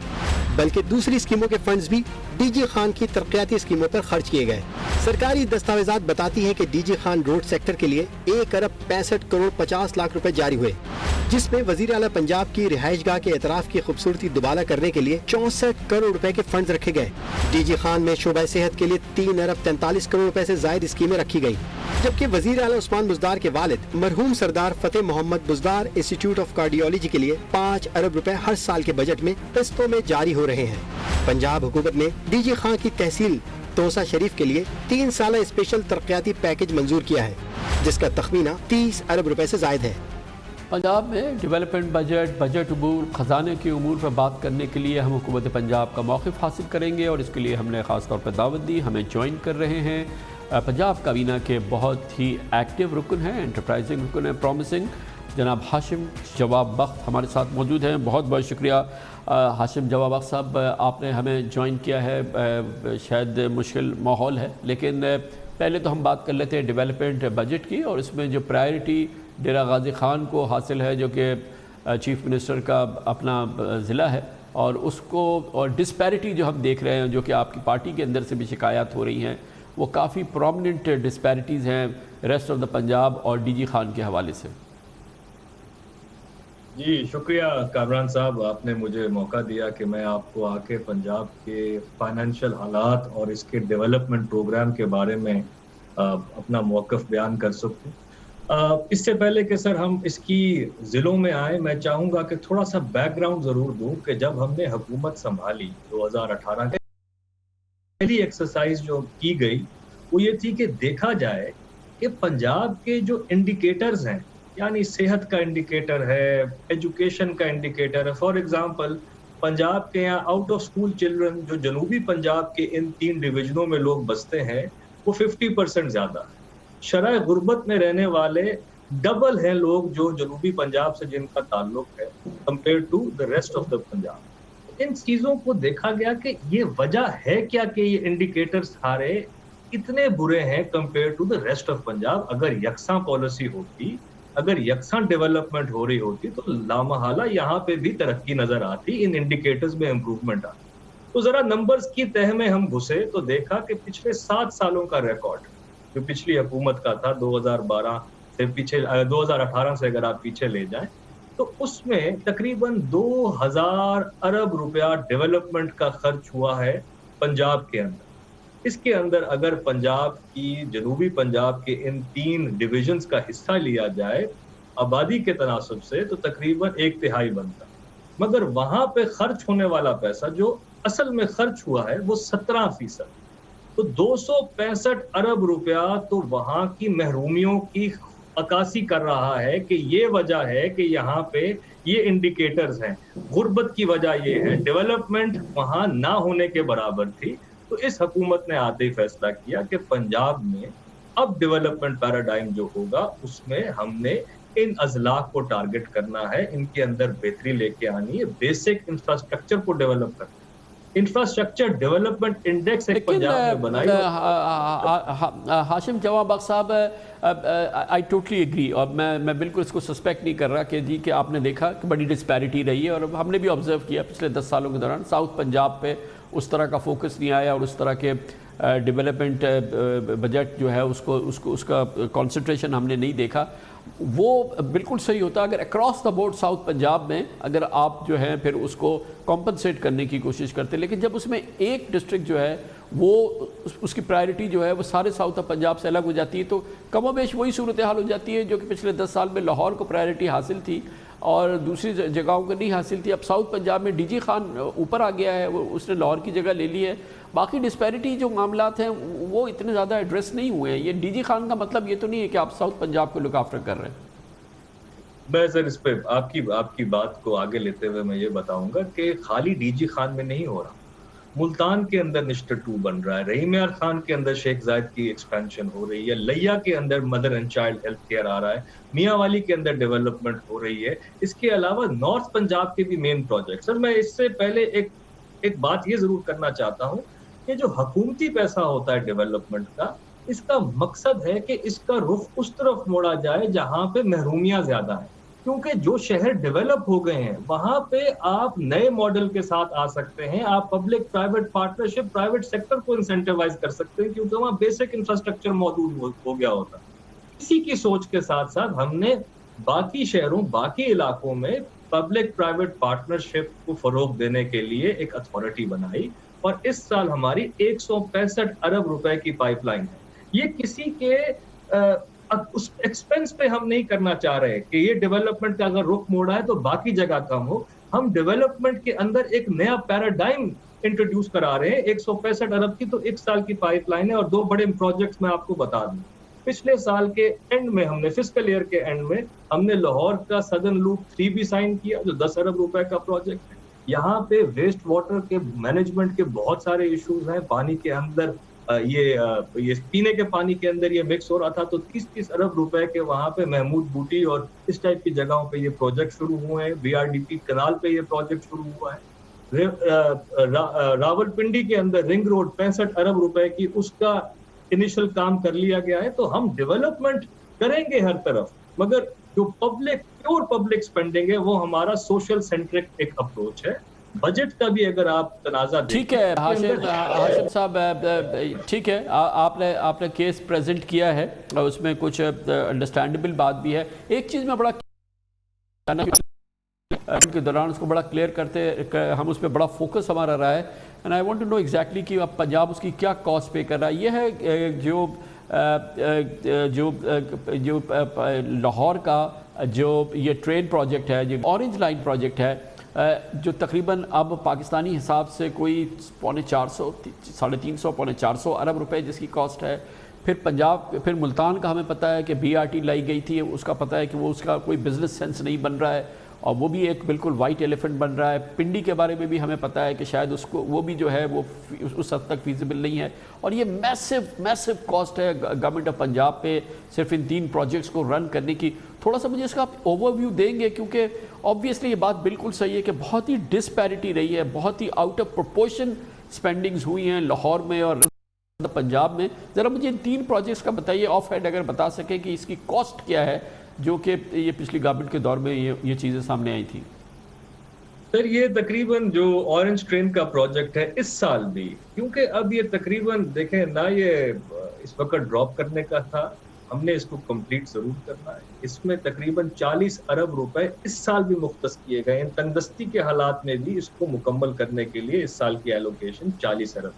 بلکہ دوسری اسکیموں کے فنڈز بھی ڈی جی خان کی ترقیاتی اسکیموں پر خرچ کیے گئے. سرکاری دستاویزات بتاتی ہیں کہ D G Khan road sector کے لیے 1 ارب 65 کروڑ 50 لاکھ روپے جاری ہوئے، جس میں وزیر اعلیٰ پنجاب کی رہائش گاہ کے اعتراف کی خوبصورتی دوبالا کرنے کے لیے 64 کروڑ روپے کے فنڈز رکھے گئے. ڈی جی خان میں شعبہ صحت کے لیے 3 ارب 43 کروڑ روپے سے زائد اسکیمیں رکھی گئی، جبکہ وزیر اعلیٰ عثمان بزدار کے والد مرحوم سردار Fateh Muhammad Buzdar institute of cardiology کے لیے 5 ارب روپے ہر سال کے بجٹ میں قسطوں میں جاری ہو رہے ہیں. پنجاب حکومت نے ڈی جی خان کی تحصیل توسا شریف کے لیے 3 سالہ اسپیشل ترقیاتی پیکج منظور کیا ہے، جس کا تخمینہ 30 ارب روپے سے زائد ہے. پنجاب میں ڈیولپمنٹ بجٹ امور، خزانے کے امور پر بات کرنے کے لیے ہم حکومت پنجاب کا موقف حاصل کریں گے، اور اس کے لیے ہم نے خاص طور پر دعوت دی. ہمیں جوائن کر رہے ہیں پنجاب کابینہ کے بہت ہی ایکٹیو رکن ہیں، انٹرپرائزنگ رکن ہیں، پرومسنگ، جناب ہاشم جواب بخت ہمارے ساتھ موجود ہیں. بہت بہت شکریہ ہاشم جواب بخت صاحب، آپ نے ہمیں جوائن کیا ہے. شاید مشکل ماحول ہے، لیکن پہلے تو ہم بات کر لیتے ہیں ڈیولپمنٹ بجٹ کی، اور اس میں جو پرائرٹی ڈیرہ غازی خان کو حاصل ہے، جو کہ چیف منسٹر کا اپنا ضلع ہے، اور اس کو اور ڈسپیرٹی جو ہم دیکھ رہے ہیں، جو کہ آپ کی پارٹی کے اندر سے بھی شکایات ہو رہی ہیں، وہ کافی پرومیننٹ ڈسپیرٹیز ہیں ریسٹ آف دا پنجاب اور ڈی جی خان کے حوالے سے. جی شکریہ کامران صاحب، آپ نے مجھے موقع دیا کہ میں آپ کو آ کے پنجاب کے فائنینشیل حالات اور اس کے ڈیولپمنٹ پروگرام کے بارے میں اپنا موقف بیان کر سکوں. اس سے پہلے کہ سر ہم اس کی ضلعوں میں آئیں، میں چاہوں گا کہ تھوڑا سا بیک گراؤنڈ ضرور دوں کہ جب ہم نے حکومت سنبھالی 2018 کے پہلی ایکسرسائز جو کی گئی وہ یہ تھی کہ دیکھا جائے کہ پنجاب کے جو انڈیکیٹرز ہیں، یعنی صحت کا انڈیکیٹر ہے، ایجوکیشن کا انڈیکیٹر ہے. فار ایگزامپل پنجاب کے یہاں آؤٹ آف اسکول چلڈرن جو جنوبی پنجاب کے ان 3 ڈویژنوں میں لوگ بستے ہیں وہ 50% زیادہ ہے. شرح غربت میں رہنے والے ڈبل ہیں لوگ جو جنوبی پنجاب سے جن کا تعلق ہے compare to the rest of the Punjab. ان چیزوں کو دیکھا گیا کہ یہ وجہ ہے کیا کہ یہ انڈیکیٹر سارے اتنے برے ہیں compare to the rest of Punjab. اگر یکساں پالیسی ہوتی، اگر یکساں ڈیولپمنٹ ہو رہی ہوتی تو لامحالہ یہاں پہ بھی ترقی نظر آتی، ان انڈیکیٹرز میں امپروومنٹ آتی. تو ذرا نمبرز کی تہ میں ہم گھسے تو دیکھا کہ پچھلے 7 سالوں کا ریکارڈ جو پچھلی حکومت کا تھا 2012 سے پیچھے 2018 سے اگر آپ پیچھے لے جائیں تو اس میں تقریباً 2000 ارب روپیہ ڈیولپمنٹ کا خرچ ہوا ہے پنجاب کے اندر. اس کے اندر اگر پنجاب کی جنوبی پنجاب کے ان 3 ڈویژنز کا حصہ لیا جائے آبادی کے تناسب سے تو تقریباً 1/3 بنتا ہے. مگر وہاں پہ خرچ ہونے والا پیسہ جو اصل میں خرچ ہوا ہے وہ 17%. تو 265 ارب روپیہ تو وہاں کی محرومیوں کی عکاسی کر رہا ہے کہ یہ وجہ ہے کہ یہاں پہ یہ انڈیکیٹرز ہیں. غربت کی وجہ یہ ہے، ڈیولپمنٹ وہاں نہ ہونے کے برابر تھی. تو اس حکومت نے آتے ہی فیصلہ کیا کہ پنجاب میں اب ڈیولپمنٹ پیراڈائم جو ہوگا اس میں ہم نے ان اضلاع کو ٹارگٹ کرنا ہے، ان کے اندر بہتری لے کے آنی ہے، بیسک انفراسٹرکچر کو ڈیولپ کرنا ہے. इंफ्रास्ट्रक्चर डेवलपमेंट इंडेक्स एक लेकिन पंजाब में बनाई। हाशिम जवां बख्श साहब, आई टोटली एग्री, और मैं बिल्कुल इसको सस्पेक्ट नहीं कर रहा कि जी कि आपने देखा कि बड़ी डिस्पैरिटी रही है, और हमने भी ऑब्जर्व किया पिछले 10 सालों के दौरान साउथ पंजाब पे उस तरह का फोकस नहीं आया, और उस तरह के डेवलपमेंट बजट जो है उसका कंसंट्रेशन हमने नहीं देखा। वो बिल्कुल सही होता अगर across the board south Punjab में अगर आप जो है फिर उसको कॉम्पनसेट करने की कोशिश करते, लेकिन जब उसमें एक डिस्ट्रिक्ट जो है वो उसकी प्रायोरिटी जो है वो सारे साउथ ऑफ पंजाब से अलग हो जाती है, तो कमोबेश वही सूरत हाल हो जाती है जो कि पिछले 10 साल में लाहौर को प्रायोरिटी हासिल थी और दूसरी जगहों को नहीं हासिल थी। अब साउथ पंजाब में डीजी खान ऊपर आ गया है, वो उसने लाहौर की जगह ले ली है। बाकी डिस्पैरिटी जो मामलात हैं वो इतने ज़्यादा एड्रेस नहीं हुए हैं। ये डीजी खान का मतलब ये तो नहीं है कि आप साउथ पंजाब को लुक आफ्टर कर रहे हैं। मैं सर इस पे आपकी बात को आगे लेते हुए मैं ये बताऊंगा कि खाली डीजी खान में नहीं हो रहा, मुल्तान के अंदर निस्टर 2 बन रहा है, रहीम यार खान के अंदर शेख जायद की एक्सपेंशन हो रही है, लैया के अंदर mother and child health care आ रहा है, मियाँ वाली के अंदर डेवलपमेंट हो रही है। इसके अलावा नॉर्थ पंजाब के भी मेन प्रोजेक्ट। सर मैं इससे पहले एक बात ये जरूर करना चाहता हूँ कि जो हुकूमती पैसा होता है डेवलपमेंट का, इसका मकसद है कि इसका रुख उस तरफ मोड़ा जाए जहां पे महरूमियां ज्यादा है, क्योंकि जो शहर डेवलप हो गए हैं वहां पे आप नए मॉडल के साथ आ सकते हैं, आप public private partnership private sector को इंसेंटिवाइज कर सकते हैं क्योंकि वहां बेसिक इंफ्रास्ट्रक्चर मौजूद हो गया होता है। इसी की सोच के साथ साथ हमने बाकी शहरों बाकी इलाकों में पब्लिक प्राइवेट पार्टनरशिप को फरोग देने के लिए एक अथॉरिटी बनाई और इस साल हमारी 165 अरब रुपए की पाइपलाइन है। ये किसी के उस एक्सपेंस पे हम नहीं करना चाह रहे कि ये डेवलपमेंट का अगर रुख मोड़ा है तो बाकी जगह कम हो। हम डेवलपमेंट के अंदर एक नया पैराडाइम इंट्रोड्यूस करा रहे हैं। 165 अरब की तो एक साल की पाइपलाइन है और 2 बड़े प्रोजेक्ट्स मैं आपको बता दूं। पिछले साल के एंड में हमने फिस्कल ईयर के एंड में हमने लाहौर का सदर्न लूप 3 भी साइन किया जो 10 अरब रुपए का प्रोजेक्ट है। यहाँ पे वेस्ट वाटर के मैनेजमेंट के बहुत सारे इश्यूज हैं। पानी के अंदर ये पीने के पानी के अंदर ये मिक्स हो रहा था तो 30-30 अरब रुपए के वहां पे महमूद बूटी और इस टाइप की जगहों पे ये प्रोजेक्ट शुरू हुए हैं। बीआरडीपी कनाल पे ये प्रोजेक्ट शुरू हुआ है। रावलपिंडी के अंदर रिंग रोड 65 अरब रुपए की उसका इनिशियल काम कर लिया गया है। तो हम डेवलपमेंट करेंगे हर तरफ, मगर जो प्योर पब्लिक स्पेंडिंग है वो हमारा सोशल सेंट्रिक एक अप्रोच है। बजट का भी अगर आप तनाज़ा ठीक है हाशिम साहब, ठीक है, आपने केस प्रेजेंट किया है और उसमें कुछ अंडरस्टैंडेबल बात भी है। एक चीज़ में बड़ा के दौरान उसको बड़ा क्लियर करते हम उस पर बड़ा फोकस हमारा रहा है and I want to know exactly कि अब पंजाब उसकी क्या कॉस्ट पे कर रहा है। यह है जो लाहौर का जो ये ट्रेन प्रोजेक्ट है, जो ऑरेंज लाइन प्रोजेक्ट है, जो तकरीबन अब पाकिस्तानी हिसाब से कोई 350 350 अरब रुपए जिसकी कॉस्ट है। फिर मुल्तान का हमें पता है कि बीआरटी लाई गई थी, उसका पता है कि वो उसका कोई बिजनेस सेंस नहीं बन रहा है और वो भी एक बिल्कुल वाइट एलिफेंट बन रहा है। पिंडी के बारे में भी हमें पता है कि शायद उसको वो भी जो है वो उस हद तक फीजिबल नहीं है और ये मैसिव कॉस्ट है गवर्नमेंट ऑफ पंजाब पे सिर्फ इन 3 प्रोजेक्ट्स को रन करने की। थोड़ा सा मुझे इसका आप ओवरव्यू देंगे क्योंकि ऑब्वियसली ये बात बिल्कुल सही है कि बहुत ही डिस्पैरिटी रही है, बहुत ही आउट ऑफ प्रोपोर्शन स्पेंडिंग्स हुई हैं लाहौर में और पंजाब में। ज़रा मुझे इन 3 प्रोजेक्ट्स का बताइए ऑफ हैंड अगर बता सकें कि इसकी कॉस्ट क्या है जो कि ये पिछली गवर्नमेंट के दौर में ये चीज़ें सामने आई थी। सर ये तकरीबन जो ऑरेंज ट्रेन का प्रोजेक्ट है इस साल भी, क्योंकि अब ये तकरीबन देखें ना ये इस वक्त ड्रॉप करने का था, हमने इसको कंप्लीट जरूर करना है। इसमें तकरीबन 40 अरब रुपए इस साल भी मुख्तस किए गए हैं। तंगदस्ती के हालात में भी इसको मुकम्मल करने के लिए इस साल की एलोकेशन 40 अरब।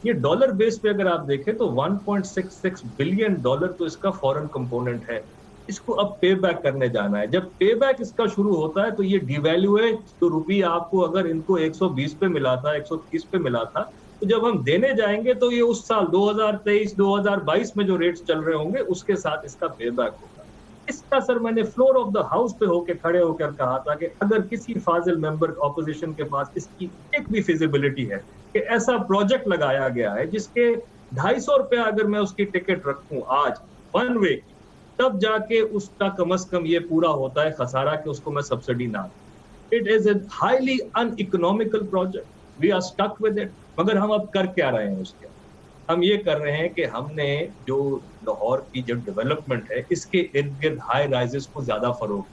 ये डॉलर बेस पे अगर आप देखें तो 1.66 बिलियन डॉलर तो इसका फॉरेन कंपोनेंट है। इसको अब पे बैक करने जाना है। जब पे बैक इसका शुरू होता है तो ये डिवैल्यू है, तो रुपया आपको अगर इनको 120 पे मिला था, 130 पे मिला था, तो जब हम देने जाएंगे तो ये उस साल 2023-2022 में जो रेट्स चल रहे होंगे उसके साथ इसका पे बैक होगा। इसका सर मैंने फ्लोर ऑफ द हाउस पे होकर खड़े होकर कहा था कि अगर किसी फाजिल मेंबर ऑपोजिशन के पास इसकी एक भी फिजिबिलिटी है कि ऐसा प्रोजेक्ट लगाया गया है जिसके 250 रुपया अगर मैं उसकी टिकट रखूं आज 1 वे की, तब जाके उसका कम से कम ये पूरा होता है खसारा कि उसको मैं सब्सिडी ना दूं। It is a highly uneconomical project. We are stuck with it. मगर हम अब कर क्या रहे हैं उसके, हम ये कर रहे हैं कि हमने जो लाहौर की जो डेवलपमेंट है इसके इर्द गिर्द हाई राइजेस को ज्यादा फरोग,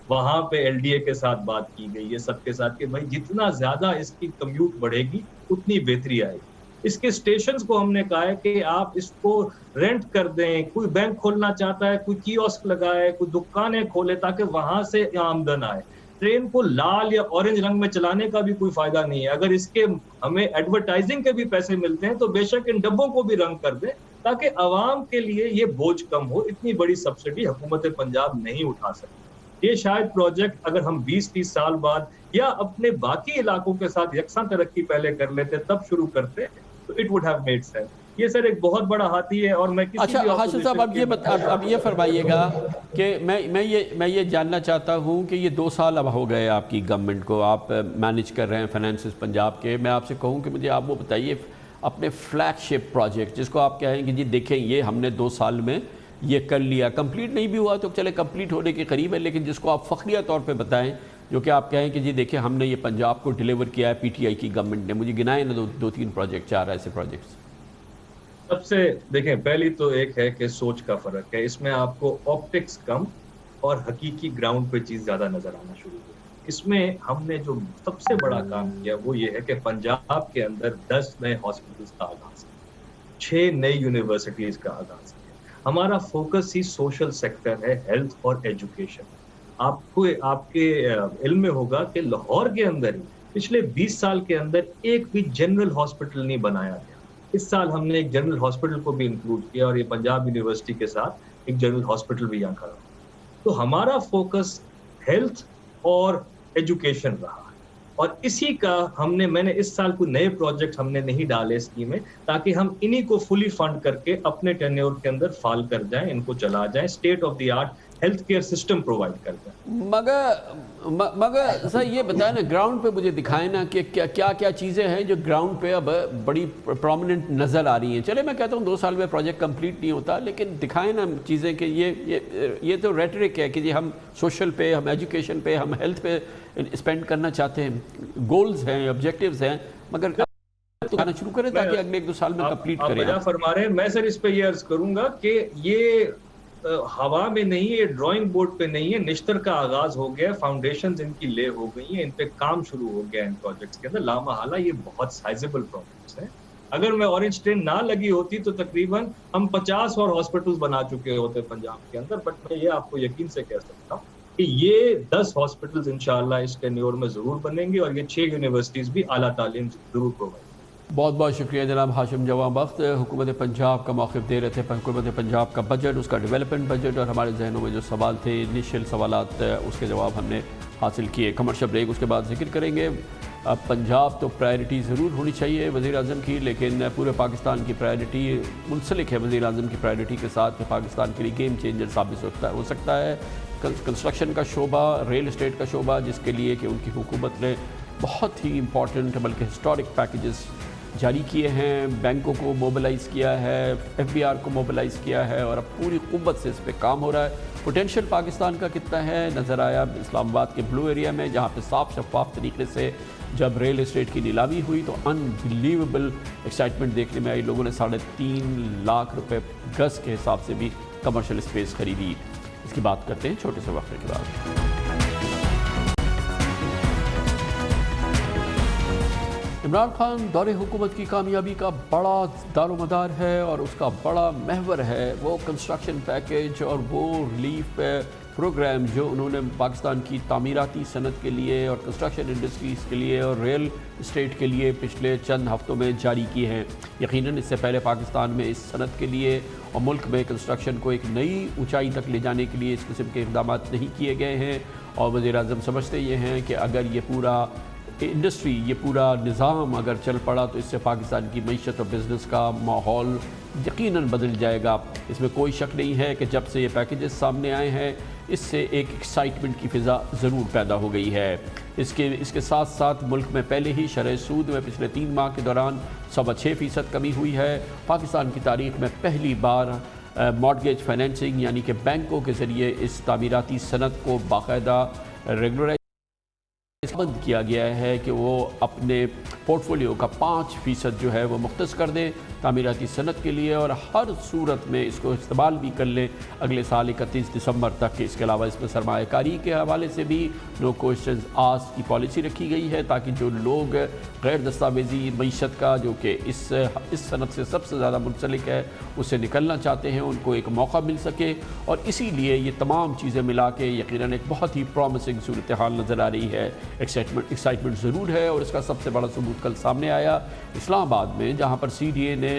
वहां पे एलडीए के साथ बात की गई है सबके साथ कि भाई जितना ज्यादा इसकी कम्यूट बढ़ेगी उतनी बेहतरी आएगी। इसके स्टेशंस को हमने कहा है कि आप इसको रेंट कर दें, कोई बैंक खोलना चाहता है कोई कियोस्क लगाए, कोई दुकानें खोले ताकि वहां से आमदन आए। ट्रेन को लाल या ऑरेंज रंग में चलाने का भी कोई फायदा नहीं है, अगर इसके हमें एडवर्टाइजिंग के भी पैसे मिलते हैं तो बेशक इन डब्बों को भी रंग कर दें ताकि आवाम के लिए ये बोझ कम हो। इतनी बड़ी सब्सिडी हुकूमत पंजाब नहीं उठा सकती। ये शायद प्रोजेक्ट अगर हम 20-30 साल बाद या अपने बाकी इलाकों के साथ यकसा तरक्की पहले कर लेते तब शुरू करते तो it would have made sense. ये सर एक बहुत बड़ा हाथी है और मैं किसी अच्छा हाशिम साहब अब ये फरमाइएगा कि मैं ये जानना चाहता हूँ कि ये 2 साल अब हो गए आपकी गवर्नमेंट को, आप मैनेज कर रहे हैं फाइनेंसेस पंजाब के। मैं आपसे कहूँ कि मुझे आप वो बताइए अपने फ्लैगशिप प्रोजेक्ट जिसको आप कहें कि जी देखें ये हमने 2 साल में ये कर लिया, कंप्लीट नहीं भी हुआ तो चले कंप्लीट होने के करीब है, लेकिन जिसको आप फ़ख्रिया तौर पे बताएं जो कि आप कहें कि जी देखिए हमने ये पंजाब को डिलीवर किया है पीटीआई की गवर्नमेंट ने। मुझे गिनाए ना 2-3 प्रोजेक्ट, 4 ऐसे प्रोजेक्ट्स। सबसे देखें पहली तो एक है कि सोच का फर्क है, इसमें आपको ऑप्टिक्स कम और हकीकी ग्राउंड पे चीज़ ज़्यादा नज़र आना शुरू हुई। इसमें हमने जो सबसे बड़ा काम किया वो ये है कि पंजाब के अंदर 10 नए हॉस्पिटल्स का आगाज़ किया, 6 नई यूनिवर्सिटीज़ का आगाज़ किया। हमारा फोकस ही सोशल सेक्टर है, हेल्थ और एजुकेशन। आपको आपके इल्म में होगा कि लाहौर के अंदर ही पिछले 20 साल के अंदर एक भी जनरल हॉस्पिटल नहीं बनाया गया। इस साल हमने एक जनरल हॉस्पिटल को भी इंक्लूड किया और ये पंजाब यूनिवर्सिटी के साथ एक जनरल हॉस्पिटल भी यहाँ खड़ा। तो हमारा फोकस हेल्थ और एजुकेशन रहा है और इसी का मैंने इस साल कोई नए प्रोजेक्ट हमने नहीं डाले स्कीम में ताकि हम इन्हीं को फुली फंड करके अपने टेन्योर के अंदर फाल कर जाएं, इनको चला जाएं, state of the art health care system provide कर दें। मगर सर ये बताएं ना ग्राउंड पे मुझे दिखाएं ना कि क्या चीज़ें हैं जो ग्राउंड पे अब बड़ी प्रोमिनेंट नज़र आ रही हैं। चले मैं कहता हूँ 2 साल में प्रोजेक्ट कंप्लीट नहीं होता, लेकिन दिखाएं ना चीज़ें कि ये तो रेटरिक है कि जी हम सोशल पे, हम एजुकेशन पे, हम हेल्थ पे स्पेंड करना चाहते हैं, गोल्स हैं, ऑब्जेक्टिव्स हैं, मगर तो करना शुरू करें ताकि अगले 1-2 साल में कंप्लीट करें। आप फरमा रहे हैं, मैं सर इस पे ये अर्ज करूंगा कि ये हवा में नहीं है, ड्राइंग बोर्ड पे नहीं है, निश्तर का आगाज हो गया, फाउंडेशंस इनकी ले हो गई हैं, इन पे काम शुरू हो गया इन प्रोजेक्ट्स के अंदर। लामहला ये बहुत साइजेबल प्रोजेक्ट्स हैं। अगर मैं ऑरेंज ट्रेन ना लगी होती तो तकरीबन हम 50 और हॉस्पिटल्स बना चुके होते पंजाब के अंदर। बट मैं ये आपको यकीन से कह सकता हूँ कि ये 10 हॉस्पिटल्स इंशाअल्लाह इस टेन्योर में जरूर बनेंगे और ये 6 यूनिवर्सिटीज भी आला तालीम जरूर प्रोवाइड। बहुत बहुत शुक्रिया जनाब हाशिम जवां बख्त, हुकूमत पंजाब का मौक़िफ़ दे रहे थे। हुकूमत पंजाब का बजट, उसका डेवलपमेंट बजट और हमारे जहनों में जो सवाल थे, इनिशियल सवालात, उसके जवाब हमने हासिल किए। कमर्शियल ब्रेक उसके बाद जिक्र करेंगे। अब पंजाब तो प्रायोरिटी ज़रूर होनी चाहिए वज़ीर आज़म की, लेकिन पूरे पाकिस्तान की प्रायोरिटी मुंसलिक है वज़ीर आज़म की प्रायोरिटी के साथ, कि पाकिस्तान के लिए गेम चेंजर साबित हो सकता है। कंस्ट्रक्शन का शोबा, रियल इस्टेट का शोबा, जिसके लिए कि उनकी हुकूमत ने बहुत ही इंपॉर्टेंट बल्कि हिस्टोरिक पैकेजेस जारी किए हैं, बैंकों को मोबिलाइज़ किया है, FBR को मोबिलाइज़ किया है और अब पूरी क़ुव्वत से इस पर काम हो रहा है। पोटेंशियल पाकिस्तान का कितना है नज़र आया इस्लामाबाद के ब्लू एरिया में, जहाँ पे साफ शफाफ तरीके से जब रियल इस्टेट की नीलामी हुई तो अनबिलीवेबल एक्साइटमेंट देखने में आई। लोगों ने 3.5 लाख रुपए गज के हिसाब से भी कमर्शियल स्पेस खरीदी। इसकी बात करते हैं छोटे से वक्फे के बाद। इमरान खान दौरे हुकूमत की कामयाबी का बड़ा दारोमदार है और उसका बड़ा महवर है वो कंस्ट्रक्शन पैकेज और वो रिलीफ प्रोग्राम जो उन्होंने पाकिस्तान की तामीराती सनत के लिए और कंस्ट्रक्शन इंडस्ट्रीज़ के लिए और रियल इस्टेट के लिए पिछले चंद हफ्तों में जारी किए हैं। यकीनन इससे पहले पाकिस्तान में इस सनत के लिए और मुल्क में कंस्ट्रक्शन को एक नई ऊंचाई तक ले जाने के लिए इस किस्म के इक़दाम नहीं किए गए हैं और वज़ीर-ए-आज़म समझते ये हैं कि अगर ये पूरा इंडस्ट्री, ये पूरा निज़ाम अगर चल पड़ा तो इससे पाकिस्तान की मईशत और बिज़नेस का माहौल यकीनन बदल जाएगा। इसमें कोई शक नहीं है कि जब से ये पैकेजेस सामने आए हैं इससे एक एक्साइटमेंट की फ़िज़ा ज़रूर पैदा हो गई है। इसके साथ साथ मुल्क में पहले ही शरह सूद में पिछले 3 माह के दौरान 6.25% कमी हुई है। पाकिस्तान की तारीख़ में पहली बार मॉर्गेज फाइनेंसिंग यानी कि बैंकों के ज़रिए इस तामीराती सनत को बाकायदा रेगुलराइज बंद किया गया है कि वो अपने पोर्टफोलियो का 5% जो है वो मुख्तस कर दें तामीराती सनत के लिए, और हर सूरत में इसको इस्तेमाल भी कर लें अगले साल 31 दिसंबर तक। इसके अलावा इसमें सरमायाकारी के हवाले से भी नो क्वेश्चन आस्क्ड की पॉलिसी रखी गई है, ताकि जो लोग गैर दस्तावेजी मईशत का जो कि इस सनत से सबसे ज़्यादा मुंसलिक है उससे निकलना चाहते हैं, उनको एक मौका मिल सके। और इसीलिए ये तमाम चीज़ें मिला के यकीनन एक बहुत ही प्रॉमिसिंग सूरत हाल नज़र आ रही है। एक्साइटमेंट ज़रूर है, और इसका सबसे बड़ा सबूत कल सामने आया इस्लामाबाद में, जहाँ पर CDA ने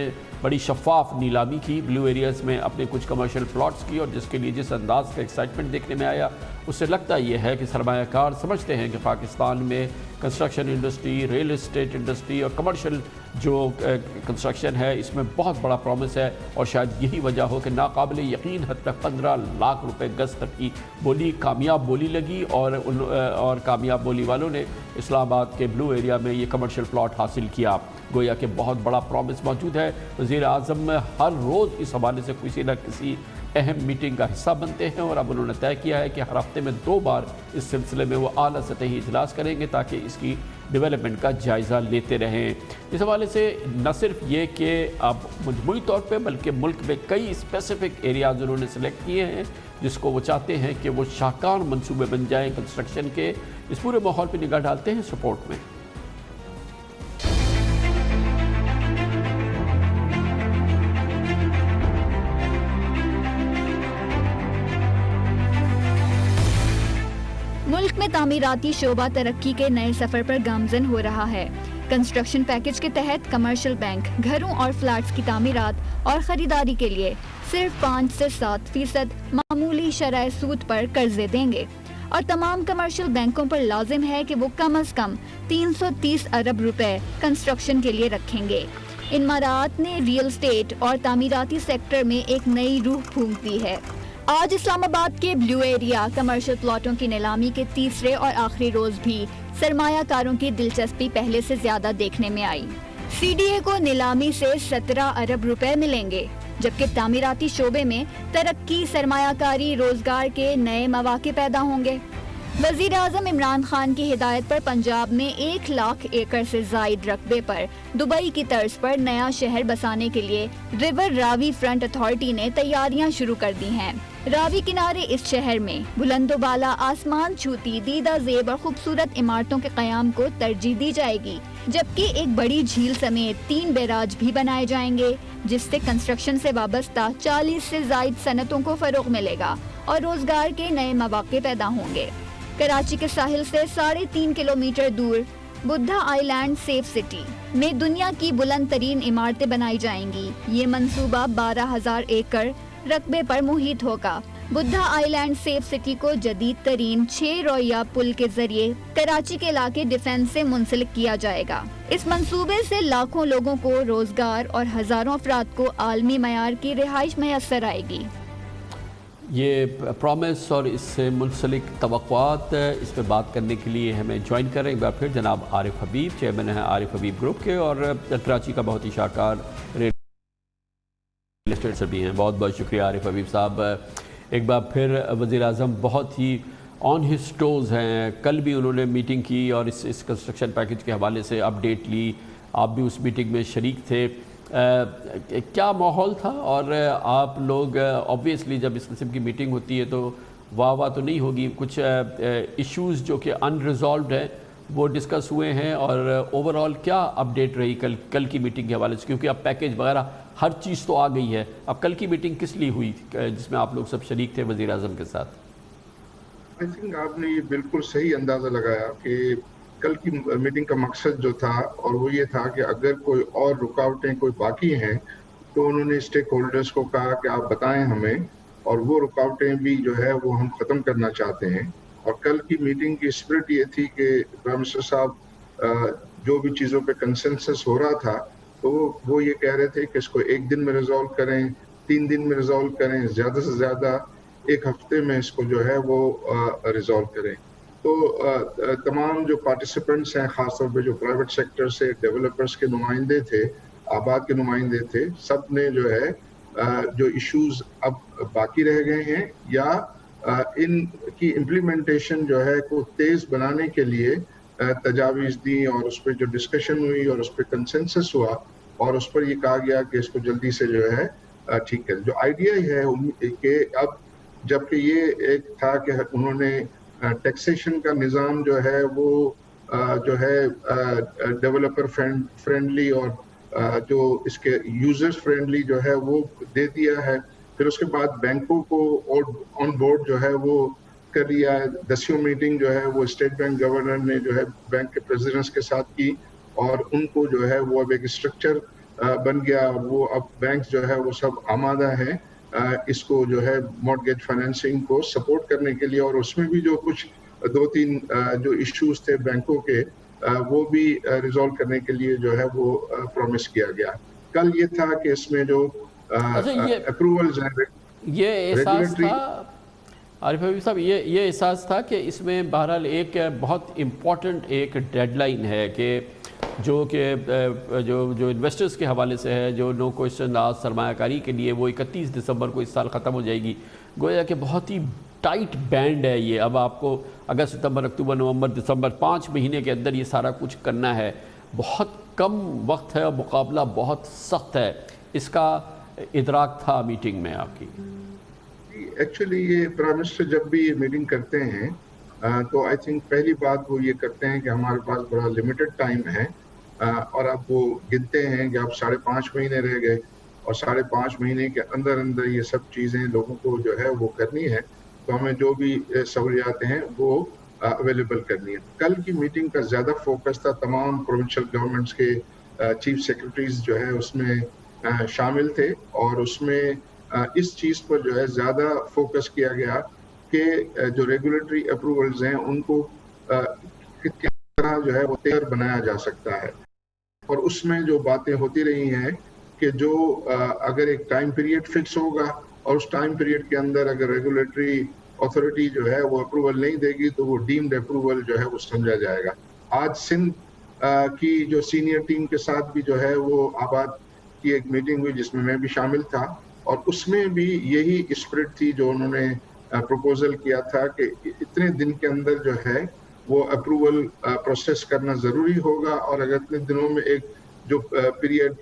बड़ी शफाफ नीलामी की ब्लू एरियाज़ में अपने कुछ कमर्शियल प्लॉट्स की, और जिसके लिए जिस अंदाज का एक्साइटमेंट देखने में आया उससे लगता यह है कि सरमायाकार समझते हैं कि पाकिस्तान में construction industry, real estate industry और कमर्शियल जो कंस्ट्रक्शन है इसमें बहुत बड़ा प्रॉमिस है, और शायद यही वजह हो कि नाकाबिल यकीन हद तक 15 लाख रुपए गज तक की बोली कामयाब बोली लगी, और कामयाब बोली वालों ने इस्लामाबाद के ब्लू एरिया में ये कमर्शियल प्लॉट हासिल किया। गोया कि बहुत बड़ा प्रॉमिस मौजूद है। वज़ीर आज़म हर रोज़ इस हवाले से किसी न किसी अहम मीटिंग का हिस्सा बनते हैं, और अब उन्होंने तय किया है कि हर हफ्ते में 2 बार इस सिलसिले में वो आला सतही इजलास करेंगे ताकि इसकी डेवलपमेंट का जायज़ा लेते रहें। इस हवाले से न सिर्फ ये कि अब मजमूई तौर पे बल्कि मुल्क में कई स्पेसिफिक एरियाज़ उन्होंने सेलेक्ट किए हैं जिसको वो चाहते हैं कि वो शाहकार मंसूबे बन जाएँ कंस्ट्रक्शन के। इस पूरे माहौल पर निगाह डालते हैं सपोर्ट में। मुल्क में तामीराती शोबा तरक्की के नए सफर पर गामजन हो रहा है। कंस्ट्रक्शन पैकेज के तहत कमर्शियल बैंक घरों और फ्लैट्स की तामीरात और खरीदारी के लिए सिर्फ 5 से 7% मामूली शरह सूद पर कर्जे देंगे, और तमाम कमर्शियल बैंकों पर लाजिम है कि वो कम अज कम 330 अरब रुपए कंस्ट्रक्शन के लिए रखेंगे। इमारात ने रियल एस्टेट और तामीराती सेक्टर में एक नई रूह फूंक दी है। आज इस्लामाबाद के ब्लू एरिया कमर्शियल प्लॉटों की नीलामी के तीसरे और आखिरी रोज भी सरमायाकारों की दिलचस्पी पहले से ज्यादा देखने में आई। CDA को नीलामी से 17 अरब रुपए मिलेंगे, जबकि तामीराती शोबे में तरक्की, सरमायाकारी, रोजगार के नए मौके पैदा होंगे। वजीर आज़म इमरान खान की हिदायत पर पंजाब में 1 लाख एकड़ से जायद रकबे पर दुबई की तर्ज पर नया शहर बसाने के लिए रिवर रावी फ्रंट अथॉरिटी ने तैयारियां शुरू कर दी हैं। रावी किनारे इस शहर में बुलंदोबाला, आसमान छूती, दीदा ज़ेब और खूबसूरत इमारतों के क़याम को तरजीह दी जाएगी, जबकि एक बड़ी झील समेत 3 बैराज भी बनाए जाएंगे, जिससे कंस्ट्रक्शन से वाबस्ता 40 से जायद सनतों को फरोग मिलेगा और रोजगार के नए मौके पैदा होंगे। कराची के साहिल से 3.5 किलोमीटर दूर बुद्धा आइलैंड सेफ सिटी में दुनिया की बुलंद तरीन इमारतें बनाई जाएंगी। ये मंसूबा 12,000 एकड़ रकबे पर मुहित होगा। बुद्धा आइलैंड सेफ सिटी को जदीद तरीन 6 रोया पुल के जरिए कराची के इलाके डिफेंस से मुंसलिक किया जाएगा। इस मंसूबे से लाखों लोगों को रोजगार और हजारों अफराद को आलमी मयार की रिहाइश मैसर आएगी। ये प्रॉमिस और इससे मुंसलिक तवक्कुआत, इस पर बात करने के लिए हमें ज्वाइन कर रहे हैं एक बार फिर जनाब आरिफ हबीब, चेयरमैन हैं आरिफ हबीब ग्रुप के, और कराची का बहुत ही शाहकार रियल एस्टेट से भी हैं। बहुत बहुत शुक्रिया आरिफ हबीब साहब। एक बार फिर वज़ीर आज़म बहुत ही ऑन हिज टोज़ हैं। कल भी उन्होंने मीटिंग की और इस कंस्ट्रक्शन पैकेज के हवाले से अपडेट ली। आप भी उस मीटिंग में शरीक थे। क्या माहौल था? और आप लोग ऑब्वियसली जब इस किस्म की मीटिंग होती है तो वाह तो नहीं होगी, कुछ इश्यूज़ जो कि अनरिजॉल्व्ड हैं वो डिस्कस हुए हैं, और ओवरऑल क्या अपडेट रही कल की मीटिंग के हवाले से, क्योंकि अब पैकेज वगैरह हर चीज़ तो आ गई है। अब कल की मीटिंग किस लिए हुई जिसमें आप लोग सब शरीक थे वज़ीर आज़म के साथ? आई थिंक आपने ये बिल्कुल सही अंदाज़ा लगाया कि कल की मीटिंग का मकसद जो था, और वो ये था कि अगर कोई और रुकावटें कोई बाकी हैं तो उन्होंने स्टेक होल्डर्स को कहा कि आप बताएं हमें, और वो रुकावटें भी जो है वो हम ख़त्म करना चाहते हैं। और कल की मीटिंग की स्पिरिट ये थी कि प्राइम मिनिस्टर साहब जो भी चीज़ों पे कंसेंसस हो रहा था तो वो ये कह रहे थे कि इसको 1 दिन में रिजॉल्व करें, 3 दिन में रिजॉल्व करें, ज़्यादा से ज़्यादा 1 हफ्ते में इसको जो है वो रिजॉल्व करें। तो तमाम जो पार्टिसिपेंट्स हैं, ख़ासतौर पे जो प्राइवेट सेक्टर से डेवलपर्स के नुमाइंदे थे, आबाद के नुमाइंदे थे, सब ने जो है जो इश्यूज़ अब बाकी रह गए हैं या इनकी इम्प्लीमेंटेशन जो है को तेज़ बनाने के लिए तजावीज़ दी और उस पर जो डिस्कशन हुई और उस पर कंसेंसस हुआ और उस पर ये कहा गया कि इसको जल्दी से जो है ठीक करें। जो आइडिया है कि अब जबकि ये एक था कि उन्होंने टैक्सेशन का निज़ाम जो है वो जो है डेवलपर फ्रेंडली और जो इसके यूजर्स फ्रेंडली जो है वो दे दिया है। फिर उसके बाद बैंकों को ऑन बोर्ड जो है वो कर लिया है। 10वीं मीटिंग जो है वो स्टेट बैंक गवर्नर ने जो है बैंक के प्रेसिडेंट्स के साथ की और उनको जो है वो अब एक स्ट्रक्चर बन गया। वो अब बैंक जो है वो सब आमादा है इसको जो है मॉर्गेज फाइनेंसिंग को सपोर्ट करने के लिए, और उसमें भी जो कुछ 2-3 जो इश्यूज थे बैंकों के वो भी रिजॉल्व करने के लिए जो है वो प्रॉमिस किया गया। कल ये था कि इसमें जो अप्रूवल्स हैं, ये एहसास था आरिफ हबीब साहब, ये एहसास था कि इसमें बहरहाल एक बहुत इम्पॉर्टेंट एक डेडलाइन है कि जो इन्वेस्टर्स के हवाले से है, जो नो क्वेश्चन आस्क्ड सरमायाकारी के लिए वो 31 दिसंबर को इस साल ख़त्म हो जाएगी। गोया कि बहुत ही टाइट बैंड है ये। अब आपको अगस्त, सितंबर, अक्टूबर, नवंबर, दिसंबर 5 महीने के अंदर ये सारा कुछ करना है। बहुत कम वक्त है और मुकाबला बहुत सख्त है। इसका इदराक था मीटिंग में आपकी? एक्चुअली ये प्राइम मिनिस्टर जब भी ये मीटिंग करते हैं तो आई थिंक पहली बात वो ये करते हैं कि हमारे पास बड़ा लिमिटेड टाइम है और अब वो गिनते हैं कि अब 5.5 महीने रह गए और 5.5 महीने के अंदर अंदर ये सब चीज़ें लोगों को जो है वो करनी है, तो हमें जो भी सहूलियात हैं वो अवेलेबल करनी है। कल की मीटिंग का ज़्यादा फोकस था, तमाम प्रोविंशियल गवर्नमेंट्स के चीफ सेक्रेटरीज जो है उसमें शामिल थे और उसमें इस चीज़ पर जो है ज़्यादा फोकस किया गया कि जो रेगुलेटरी अप्रूवल्स हैं उनको किस तरह जो है वो तैयार बनाया जा सकता है। और उसमें जो बातें होती रही हैं कि जो अगर एक टाइम पीरियड फिक्स होगा और उस टाइम पीरियड के अंदर अगर रेगुलेटरी अथॉरिटी जो है वो अप्रूवल नहीं देगी तो वो डीम्ड अप्रूवल जो है वो समझा जाएगा। आज सिंध की जो सीनियर टीम के साथ भी जो है वो आबाद की एक मीटिंग हुई जिसमें मैं भी शामिल था और उसमें भी यही स्पिरिट थी जो उन्होंने प्रपोजल किया था कि इतने दिन के अंदर जो है वो अप्रूवल प्रोसेस करना ज़रूरी होगा और अगर इतने दिनों में एक जो पीरियड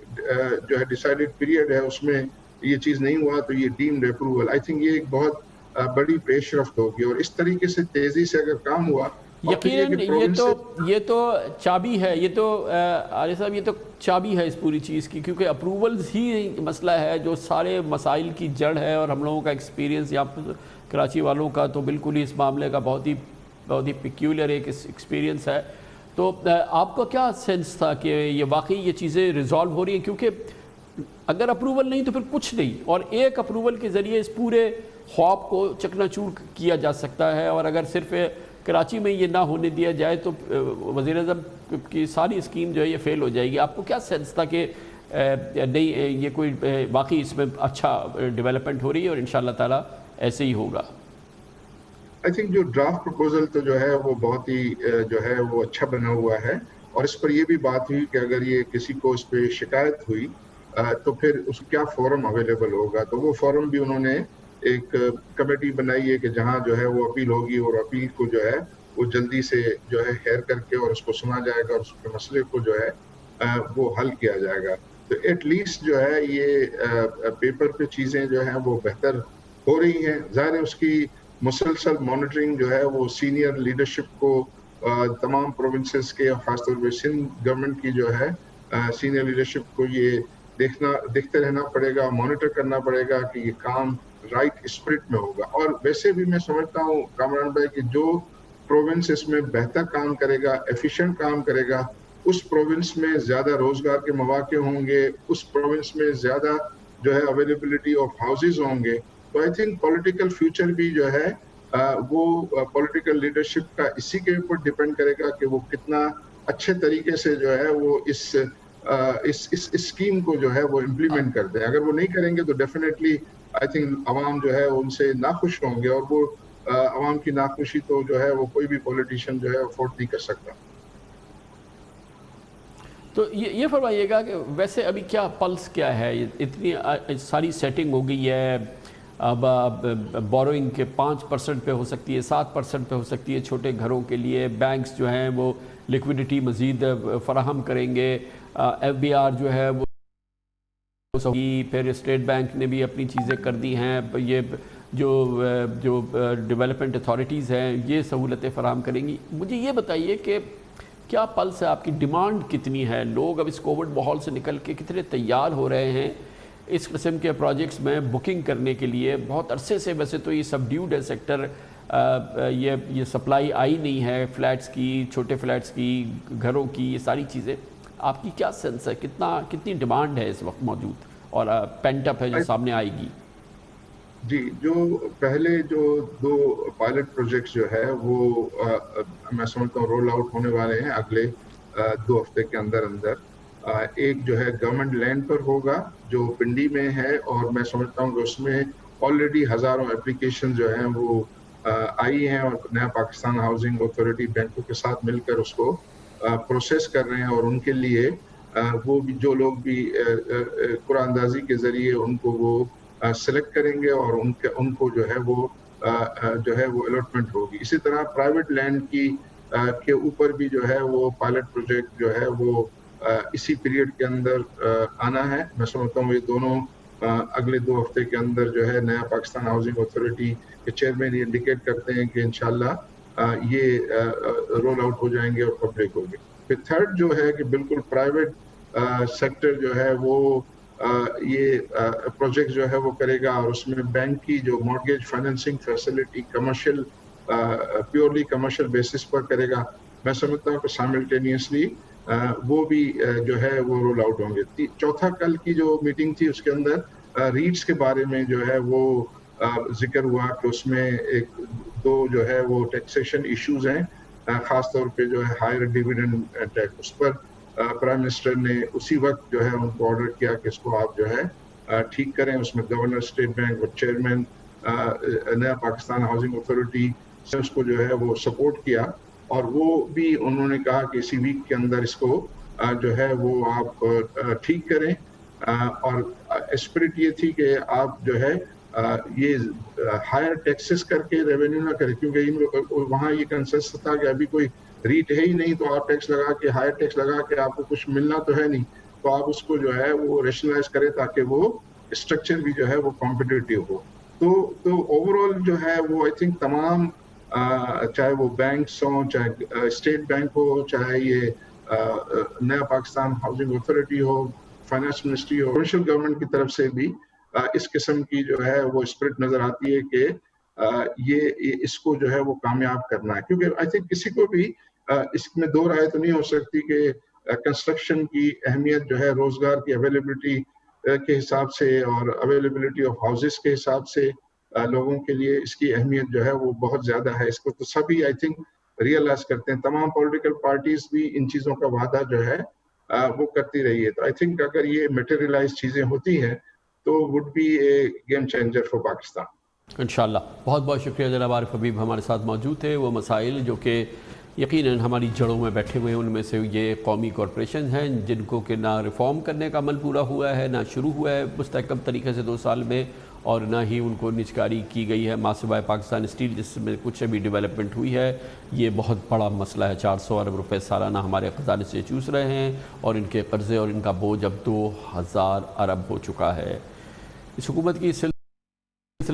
जो है डिसाइडेड पीरियड है उसमें ये चीज़ नहीं हुआ तो ये डीम्ड अप्रूवल। आई थिंक ये एक बहुत बड़ी पेशरफ्त होगी और इस तरीके से तेज़ी से अगर काम हुआ यकीनन ये तो चाबी है, ये तो आरिफ साहब ये तो चाबी है इस पूरी चीज़ की, क्योंकि अप्रूवल्स ही मसला है जो सारे मसाइल की जड़ है। और हम लोगों का एक्सपीरियंस यहाँ कराची वालों का तो बिल्कुल ही इस मामले का बहुत ही पिक्यूलियर एक एक्सपीरियंस है। तो आपका क्या सेंस था कि ये वाकई ये चीज़ें रिजॉल्व हो रही हैं? क्योंकि अगर अप्रूवल नहीं तो फिर कुछ नहीं, और एक अप्रूवल के ज़रिए इस पूरे ख्वाब को चकनाचूर किया जा सकता है। और अगर सिर्फ कराची में ये ना होने दिया जाए तो वज़ीर-ए-आज़म की सारी स्कीम जो है ये फेल हो जाएगी। आपको क्या सेंस था कि नहीं ये कोई वाकई इसमें अच्छा डेवलपमेंट हो रही है और इंशाअल्लाह ताला ऐसे ही होगा? आई थिंक जो ड्राफ्ट प्रपोजल तो जो है वो बहुत ही जो है वो अच्छा बना हुआ है और इस पर ये भी बात हुई कि अगर ये किसी को इस पर शिकायत हुई तो फिर उसको क्या फोरम अवेलेबल होगा। तो वो फोरम भी उन्होंने एक कमेटी बनाई है कि जहाँ जो है वो अपील होगी और अपील को जो है वो जल्दी से जो है हेयर करके और उसको सुना जाएगा और उसके मसले को जो है वो हल किया जाएगा। तो एटलीस्ट जो है ये पेपर पे चीज़ें जो हैं वो बेहतर हो रही हैं। ज़ाहिर है उसकी मुसलसल मॉनिटरिंग जो है वो सीनियर लीडरशिप को तमाम प्रोविंसेस के और ख़ासतौर पर सिंध गवर्नमेंट की जो है सीनियर लीडरशिप को ये देखते रहना पड़ेगा, मॉनिटर करना पड़ेगा कि ये काम राइट स्पिरिट में होगा। और वैसे भी मैं समझता हूँ कामरान भाई कि जो प्रोविंस इसमें बेहतर काम करेगा, एफिशिएंट काम करेगा, उस प्रोविंस में ज़्यादा रोज़गार के मौके होंगे, उस प्रोविंस में ज़्यादा जो है अवेलेबिलिटी ऑफ हाउसेज होंगे। तो आई थिंक पॉलिटिकल फ्यूचर भी जो है वो पॉलिटिकल लीडरशिप का इसी के ऊपर डिपेंड करेगा कि वो कितना अच्छे तरीके से जो है वो इस स्कीम को जो है वो इम्प्लीमेंट करते हैं। अगर वो नहीं करेंगे तो डेफिनेटली आई थिंक अवाम जो है उनसे नाखुश होंगे और वो अवाम की नाखुशी तो जो है वो कोई भी पॉलिटिशियन जो है अफोर्ड नहीं कर सकता। तो ये फरमाइएगा कि वैसे अभी क्या पल्स क्या है? इतनी सारी सेटिंग हो गई है, اب بوروئنگ کے 5% پہ ہو سکتی ہے، 7% پہ ہو سکتی ہے چھوٹے گھروں کے لیے. بینکس جو ہیں وہ لیکوڈیٹی مزید فراہم کریں گے. FBR جو ہے وہ پھر اسٹیٹ بینک نے بھی اپنی چیزیں کر دی ہیں. یہ جو ڈیولپمنٹ اتھارٹیز ہیں یہ سہولتیں فراہم کریں گی. مجھے یہ بتائیے کہ کیا پلس ہے، آپ کی ڈیمانڈ کتنی ہے؟ لوگ اب اس کووڈ ماحول سے نکل کے کتنے تیار ہو رہے ہیں اس قسم کے پروجیکٹس میں بکنگ کرنے کے لیے؟ بہت عرصے سے ویسے تو یہ سبڈیوڈ ہے سیکٹر، یہ سپلائی آئی نہیں ہے فلیٹس کی، چھوٹے فلیٹس کی، گھروں کی، یہ ساری چیزیں. آپ کی کیا سینس ہے، کتنی ڈیمانڈ ہے اس وقت موجود اور پینٹ اپ ہے جو سامنے آئے گی؟ جی، جو پہلے جو 2 پائلٹ پروجیکٹس جو ہے وہ میں سمجھتا ہوں رول آؤٹ ہونے والے ہیں اگلے 2 ہفتے کے اندر. ایک جو ہے گورنمنٹ لینڈ پر ہوگا جو پنڈی میں ہے، اور میں سمجھتا ہوں کہ اس میں آلریڈی ہزاروں اپلیکیشن جو ہیں وہ آئی ہیں، اور نیا پاکستان ہاؤسنگ اتھارٹی بینکوں کے ساتھ مل کر اس کو پروسیس کر رہے ہیں. اور ان کے لیے وہ بھی جو لوگ بھی قرعہ اندازی کے ذریعے ان کو وہ سلیکٹ کریں گے اور ان کو جو ہے وہ الاٹمنٹ ہوگی. اسی طرح پرائیویٹ لینڈ کے اوپر بھی جو ہے وہ پائلٹ پروجیکٹ جو ہے وہ اسی پیریڈ کے اندر آنا ہے. میں سمجھتا ہوں یہ دونوں اگلے 2 ہفتے کے اندر جو ہے نیا پاکستان ہاؤسنگ اتھارٹی کے چیئرمین یہ انڈیکیٹ کرتے ہیں کہ انشاءاللہ یہ رول آؤٹ ہو جائیں گے اور پبلک ہوگی. پھر تھرڈ جو ہے کہ بالکل پرائیویٹ سیکٹر جو ہے وہ یہ پروجیکٹ جو ہے وہ کرے گا، اور اس میں بینک کی جو mortgage financing facility commercial purely commercial basis پر کرے گا. میں سمجھتا ہوں کہ سائملٹینیسلی وہ بھی جو ہے وہ رول آؤٹ ہوں گے. چوتھا کل کی جو میٹنگ تھی اس کے اندر ریٹس کے بارے میں جو ہے وہ ذکر ہوا کہ اس میں 2 جو ہے وہ ٹیکسیشن ایشوز ہیں، خاص طور پہ جو ہے ہائر ڈیویڈنڈ ٹیکس. اس پر پرائم منسٹر نے اسی وقت جو ہے ان کو آرڈر کیا کہ اس کو آپ جو ہے ٹھیک کریں. اس میں گورنر اسٹیٹ بینک اور چیئرمین نیا پاکستان ہاؤسنگ اتھارٹی سے اس کو جو ہے وہ سپورٹ کیا، اور وہ بھی انہوں نے کہا کہ اسی ویک کے اندر اس کو جو ہے وہ آپ ٹھیک کریں. اور اسپرٹ یہ تھی کہ آپ جو ہے یہ ہائر ٹیکسز کر کے ریونیو نہ کریں، کیونکہ وہاں یہ کنسنسس تھا کہ ابھی کوئی ریٹ ہے ہی نہیں، تو آپ ٹیکس لگا کے ہائر ٹیکس لگا کے آپ کو کچھ ملنا تو ہے نہیں، تو آپ اس کو جو ہے وہ ریشنلائز کریں تاکہ وہ اسٹرکچر بھی جو ہے وہ کمپٹیٹیو ہو. تو اوور آل جو ہے وہ آئی تھنک تمام چاہے وہ بینکس ہوں، چاہے اسٹیٹ بینک ہو، چاہے یہ نیا پاکستان ہاؤسنگ اتھارٹی ہو، فائنانس منسٹری ہو، پروونشل گورنمنٹ کی طرف سے بھی اس قسم کی جو ہے وہ اسپرٹ نظر آتی ہے کہ یہ اس کو جو ہے وہ کامیاب کرنا ہے. کیونکہ آئی تھنک کسی کو بھی اس میں 2 رائے تو نہیں ہو سکتی کہ کنسٹرکشن کی اہمیت جو ہے روزگار کی اویلیبلٹی کے حساب سے اور اویلیبلٹی آف ہاؤسز کے حساب سے لوگوں کے لیے اس کی اہمیت جو ہے وہ بہت زیادہ ہے. اس کو تو سبھی آئی تھنک ریئلائز کرتے ہیں، تمام پولیٹیکل پارٹیز بھی ان چیزوں کا وعدہ جو ہے وہ کرتی رہی ہے. تو آئی تھنک اگر یہ میٹیریلائز چیزیں ہوتی ہیں تو would be a game changer for Pakistan انشاءاللہ. بہت بہت شکریہ جناب عارف حبیب ہمارے ساتھ موجود تھے. وہ مسائل جو کہ یقیناً ہماری جڑوں میں بیٹھے ہوئے ہیں، ان میں سے یہ قومی کارپوریشن ہیں جن کو کہ نہ ریفارم کرنے کا عمل پورا ہوا ہے، نہ شروع ہوا ہے مستحکم طریقے سے 2 سال میں، اور نہ ہی ان کو نجکاری کی گئی ہے. ماسوائے پاکستان اسٹیل جس میں کچھ ابھی ڈیولپمنٹ ہوئی ہے، یہ بہت بڑا مسئلہ ہے. 400 ارب روپے سالانہ ہمارے خزانے سے چوس رہے ہیں، اور ان کے قرضے اور ان کا بوجھ اب 2000 ارب ہو چکا ہے. اس حکومت کی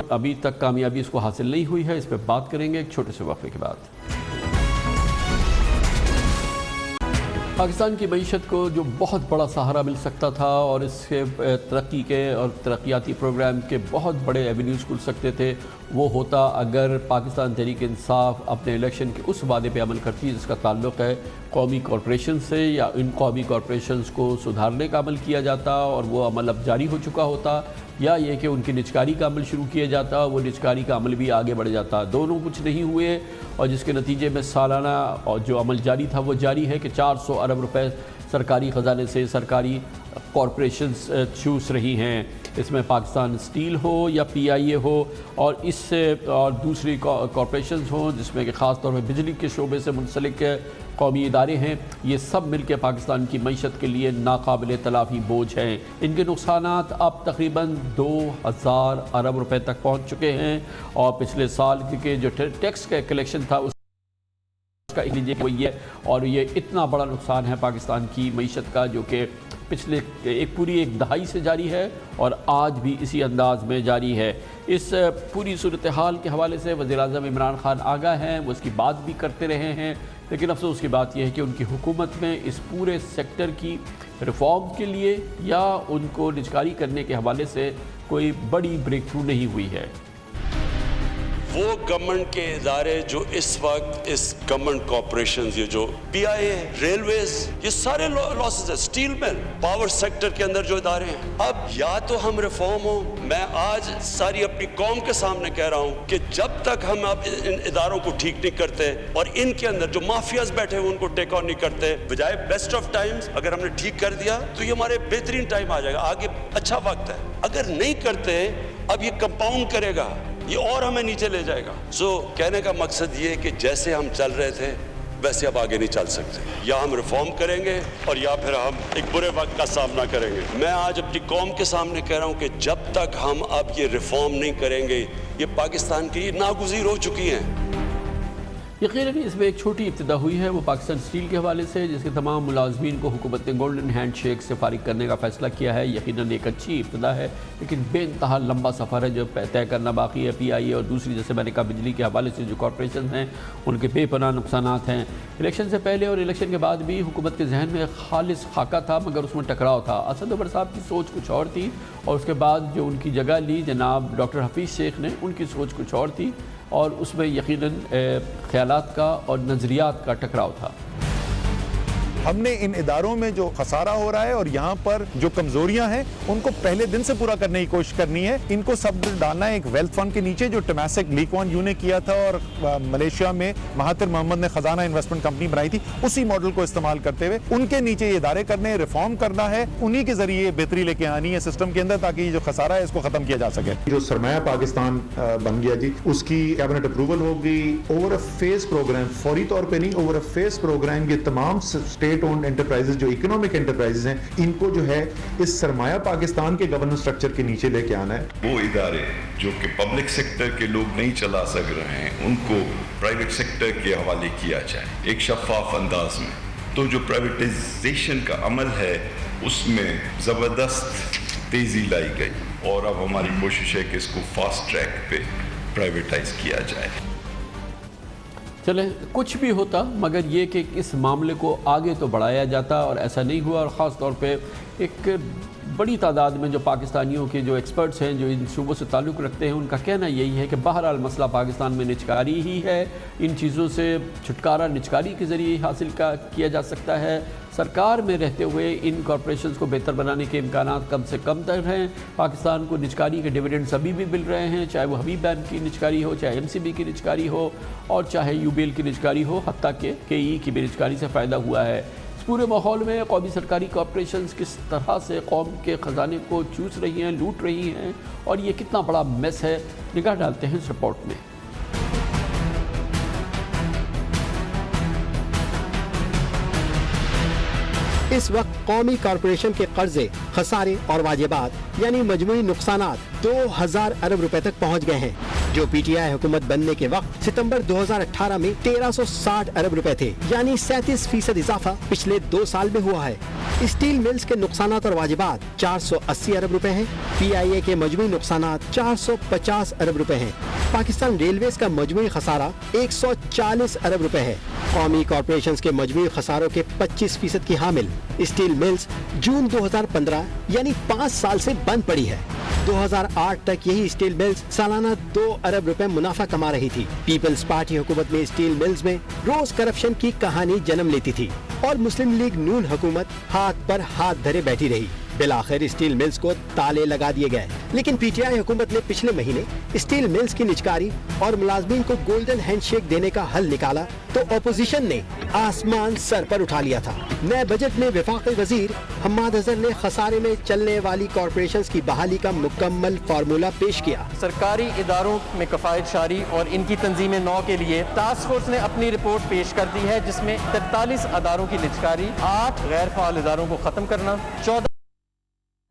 ابھی تک کامیابی اس کو حاصل نہیں ہوئی ہے. اس پہ بات کریں گے ایک چھوٹے سے وقفے کے بعد. پاکستان کی معیشت کو جو بہت بڑا سہارا مل سکتا تھا اور اس کے ترقی کے اور ترقیاتی پروگرام کے بہت بڑے ایونیوز کھل سکتے تھے، وہ ہوتا اگر پاکستان تحریک انصاف اپنے الیکشن کے اس وعدے پہ عمل کرتی جس کا تعلق ہے قومی کارپوریشن سے، یا ان قومی کارپوریشنز کو سدھارنے کا عمل کیا جاتا اور وہ عمل اب جاری ہو چکا ہوتا، یا یہ کہ ان کی نجکاری کا عمل شروع کیا جاتا، وہ نجکاری کا عمل بھی آگے بڑھ جاتا. دونوں کچھ نہیں ہوئے، اور جس کے نتیجے میں سالانہ اور جو عمل جاری تھا وہ جاری ہے کہ 400 ارب روپے سرکاری خزانے سے سرکاری کارپوریشنز چوس رہی ہیں. اس میں پاکستان اسٹیل ہو یا PIA ہو، اور اس سے اور دوسری کارپوریشنز ہوں جس میں کہ خاص طور پہ بجلی کے شعبے سے منسلک قومی ادارے ہیں، یہ سب مل کے پاکستان کی معیشت کے لیے ناقابل تلافی بوجھ ہیں۔ ان کے نقصانات اب تقریباً 2000 ارب روپے تک پہنچ چکے ہیں، اور پچھلے سال کے جو ٹیکس کا کلیکشن تھا اس کا اور یہ اتنا بڑا نقصان ہے پاکستان کی معیشت کا، جو کہ پچھلے پوری ایک دہائی سے جاری ہے اور آج بھی اسی انداز میں جاری ہے۔ اس پوری صورتحال کے حوالے سے وزیر اعظم عمران خان آگاہ ہیں، وہ اس کی بات بھی کرتے رہے ہیں، لیکن افسوس کی بات یہ ہے کہ ان کی حکومت میں اس پورے سیکٹر کی ریفارم کے لیے یا ان کو نجکاری کرنے کے حوالے سے کوئی بڑی بریک تھرو نہیں ہوئی ہے۔ وہ گورنمنٹ کے ادارے جو اس وقت اس گورنمنٹ کارپوریشنز، یہ جو پی آئی اے، ریلویز، یہ سارے لاسز ہیں، سٹیل مل، پاور سیکٹر کے اندر جو ادارے ہیں، اب یا تو ہم ریفارم ہوں۔ میں آج ساری اپنی قوم کے سامنے کہہ رہا ہوں کہ جب تک ہم اب ان اداروں کو ٹھیک نہیں کرتے اور ان کے اندر جو مافیاز بیٹھے ہیں ان کو ٹیک آن نہیں کرتے، بجائے بیسٹ آف ٹائمز اگر ہم نے ٹھیک کر دیا تو یہ ہمارے بہترین ٹائم آ جائے گا، آگے اچھا وقت ہے۔ اگر نہیں کرتے اب یہ کمپاؤنڈ کرے گا، یہ اور ہمیں نیچے لے جائے گا۔ کہنے کا مقصد یہ ہے کہ جیسے ہم چل رہے تھے ویسے اب آگے نہیں چل سکتے، یا ہم ریفارم کریں گے اور یا پھر ہم ایک برے وقت کا سامنا کریں گے۔ میں آج اپنی قوم کے سامنے کہہ رہا ہوں کہ جب تک ہم اب یہ ریفارم نہیں کریں گے، یہ پاکستان کی یہ ناگزیر ہو چکی ہیں۔ یقیناً اس میں ایک چھوٹی ابتدا ہوئی ہے، وہ پاکستان اسٹیل کے حوالے سے، جس کے تمام ملازمین کو حکومت نے گولڈن ہینڈ شیک سے فارغ کرنے کا فیصلہ کیا ہے۔ یقیناً ایک اچھی ابتدا ہے، لیکن بے انتہا لمبا سفر ہے جو طے کرنا باقی ہے۔ پی آئی اے اور دوسری جیسے میں نے کہا بجلی کے حوالے سے جو کارپوریشن ہیں ان کے بے پناہ نقصانات ہیں۔ الیکشن سے پہلے اور الیکشن کے بعد بھی حکومت کے ذہن میں خالص خاکہ تھا، مگر اس میں ٹکراؤ تھا۔ اسد عمر صاحب کی سوچ کچھ اور تھی، اور اس کے بعد جو ان کی جگہ لی جناب ڈاکٹر حفیظ شیخ نے، ان کی سوچ کچھ اور تھی، اور اس میں یقیناً خیالات کا اور نظریات کا ٹکراؤ تھا۔ ہم نے ان اداروں میں جو خسارہ ہو رہا ہے اور یہاں پر جو کمزوریاں ہیں ان کو پہلے دن سے پورا کرنے کی کوشش کرنی ہے۔ ان کو سب ڈالنا ہے ایک ویلتھ فنڈ کے نیچے جو ٹیماسک لی کوان یو نے کیا تھا اور ملیشیا میں مہاتر محمد نے خزانہ انویسٹمنٹ کمپنی بنائی تھی، اسی ماڈل کو استعمال کرتے ہوئے ان کے نیچے یہ ادارے کرنے، ریفارم کرنا ہے، انہی کے ذریعے بہتری لے کے آنی ہے سسٹم کے اندر، تاکہ یہ جو خسارہ ہے اس کو ختم کیا جا سکے۔ جو سرمایہ پاکستان بن گیا جی، اس کی کیبنٹ اپروول ہو گئی۔ اوور اے فیز پروگرام، فوری طور پہ نہیں، اوور اے فیز پروگرام یہ تمام اسٹیٹ اونڈ انٹرپرائز جو اکنامک انٹرپرائزز ہیں ان کو جو ہے اس سرمایہ پاکستان کے گورننس سٹرکچر کے نیچے لے کے آنا ہے۔ وہ ادارے جو کہ پبلک سیکٹر کے لوگ نہیں چلا سک رہے ہیں ان کو پرائیویٹ سیکٹر کے حوالے کیا جائے ایک شفاف انداز میں۔ تو جو پرائیویٹائزیشن کا عمل ہے اس میں زبردست تیزی لائی گئی، اور اب ہماری کوشش ہے کہ اس کو فاسٹ ٹریک پہ پرائیویٹائز کیا جائے۔ چلیں کچھ بھی ہوتا، مگر یہ کہ اس معاملے کو آگے تو بڑھایا جاتا، اور ایسا نہیں ہوا۔ اور خاص طور پہ ایک بڑی تعداد میں جو پاکستانیوں کے جو ایکسپرٹس ہیں جو ان صوبوں سے تعلق رکھتے ہیں، ان کا کہنا یہی ہے کہ بہرحال مسئلہ پاکستان میں نجکاری ہی ہے، ان چیزوں سے چھٹکارا نجکاری کے ذریعے حاصل کیا جا سکتا ہے۔ سرکار میں رہتے ہوئے ان کارپوریشنز کو بہتر بنانے کے امکانات کم سے کم تر ہیں۔ پاکستان کو نجکاری کے ڈیویڈنڈز ابھی بھی مل رہے ہیں، چاہے وہ حبیب بینک کی نجکاری ہو، چاہے ایم سی بی کی نجکاری ہو، اور چاہے یو بی ایل کی نجکاری ہو، حتیٰ کہ کے ای کی بھی نجکاری سے فائدہ ہوا ہے۔ اس پورے ماحول میں قومی سرکاری کارپوریشنز کس طرح سے قوم کے خزانے کو چوس رہی ہیں، لوٹ رہی ہیں، اور یہ کتنا بڑا میس ہے، نگاہ ڈالتے ہیں اس رپورٹ میں۔ اس وقت قومی کارپوریشن کے قرضے، خسارے اور واجبات یعنی مجموعی نقصانات 2000 ارب روپے تک پہنچ گئے ہیں، جو پی ٹی آئی حکومت بننے کے وقت ستمبر 2018 میں 1360 ارب روپے تھے، یعنی 37% اضافہ پچھلے 2 سال میں ہوا ہے۔ اسٹیل ملز کے نقصانات اور واجبات 480 ارب روپے ہیں، پی آئی اے کے مجموعی نقصانات 450 ارب روپے ہیں، پاکستان ریلویز کا مجموعی خسارہ 140 ارب روپے ہے۔ قومی کارپوریشنز کے مجموعی خساروں کے 25% کی حامل اسٹیل ملز جون 2015 یعنی 5 سال سے بند پڑی ہے۔ 2008 تک یہی اسٹیل ملز سالانہ 2 ارب روپے منافع کما رہی تھی۔ پیپلز پارٹی حکومت میں اسٹیل ملز میں روز کرپشن کی کہانی جنم لیتی تھی، اور مسلم لیگ نون حکومت ہاتھ پر ہاتھ دھرے بیٹھی رہی۔ बिलाखिर स्टील मिल्स को ताले लगा दिए गए, लेकिन पीटीआई हुकूमत ने पिछले महीने स्टील मिल्स की निजकारी और मुलाजमीन को गोल्डन हैंडशेक देने का हल निकाला तो अपोजिशन ने आसमान सर पर उठा लिया था। नए बजट में वफाकी वजीर हम्माद अजहर ने खसारे में चलने वाली कॉरपोरेशंस की बहाली का मुकम्मल फार्मूला पेश किया। सरकारी इदारों में कफायत शारी और इनकी तंजीम नौ के लिए टास्क फोर्स ने अपनी रिपोर्ट पेश कर दी है, जिसमें 43 अदारों की निजकारी, 8 गैर फाल इदारों को खत्म करना, 14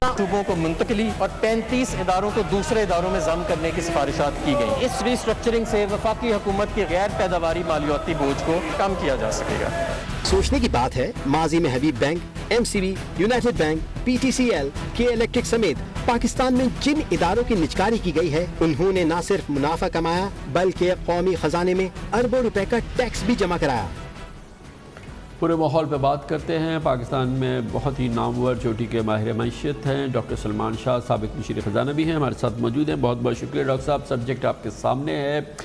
सूबों को मुंतकली और 35 इदारों को दूसरे इदारों में जम करने की सिफारिशात की गई। इस रीस्ट्रक्चरिंग से वफाकी हुकूमत के गैर पैदावारी मालियाती बोझ को कम किया जा सकेगा। सोचने की बात है, माजी में Habib bank, MCB, united bank, PTCL, K electric समेत पाकिस्तान में जिन इदारों की निजकारी की गई है, उन्होंने न सिर्फ मुनाफा कमाया बल्कि कौमी खजाने में अरबों रुपए का टैक्स भी जमा कराया। पूरे माहौल पे बात करते हैं। पाकिस्तान में बहुत ही नामवर चोटी के माहिर मैशियत हैं डॉक्टर सलमान शाह, साबिक मुशीर ख़जाना भी हैं, हमारे साथ मौजूद हैं। बहुत बहुत शुक्रिया डॉक्टर साहब। सब्जेक्ट आपके सामने है,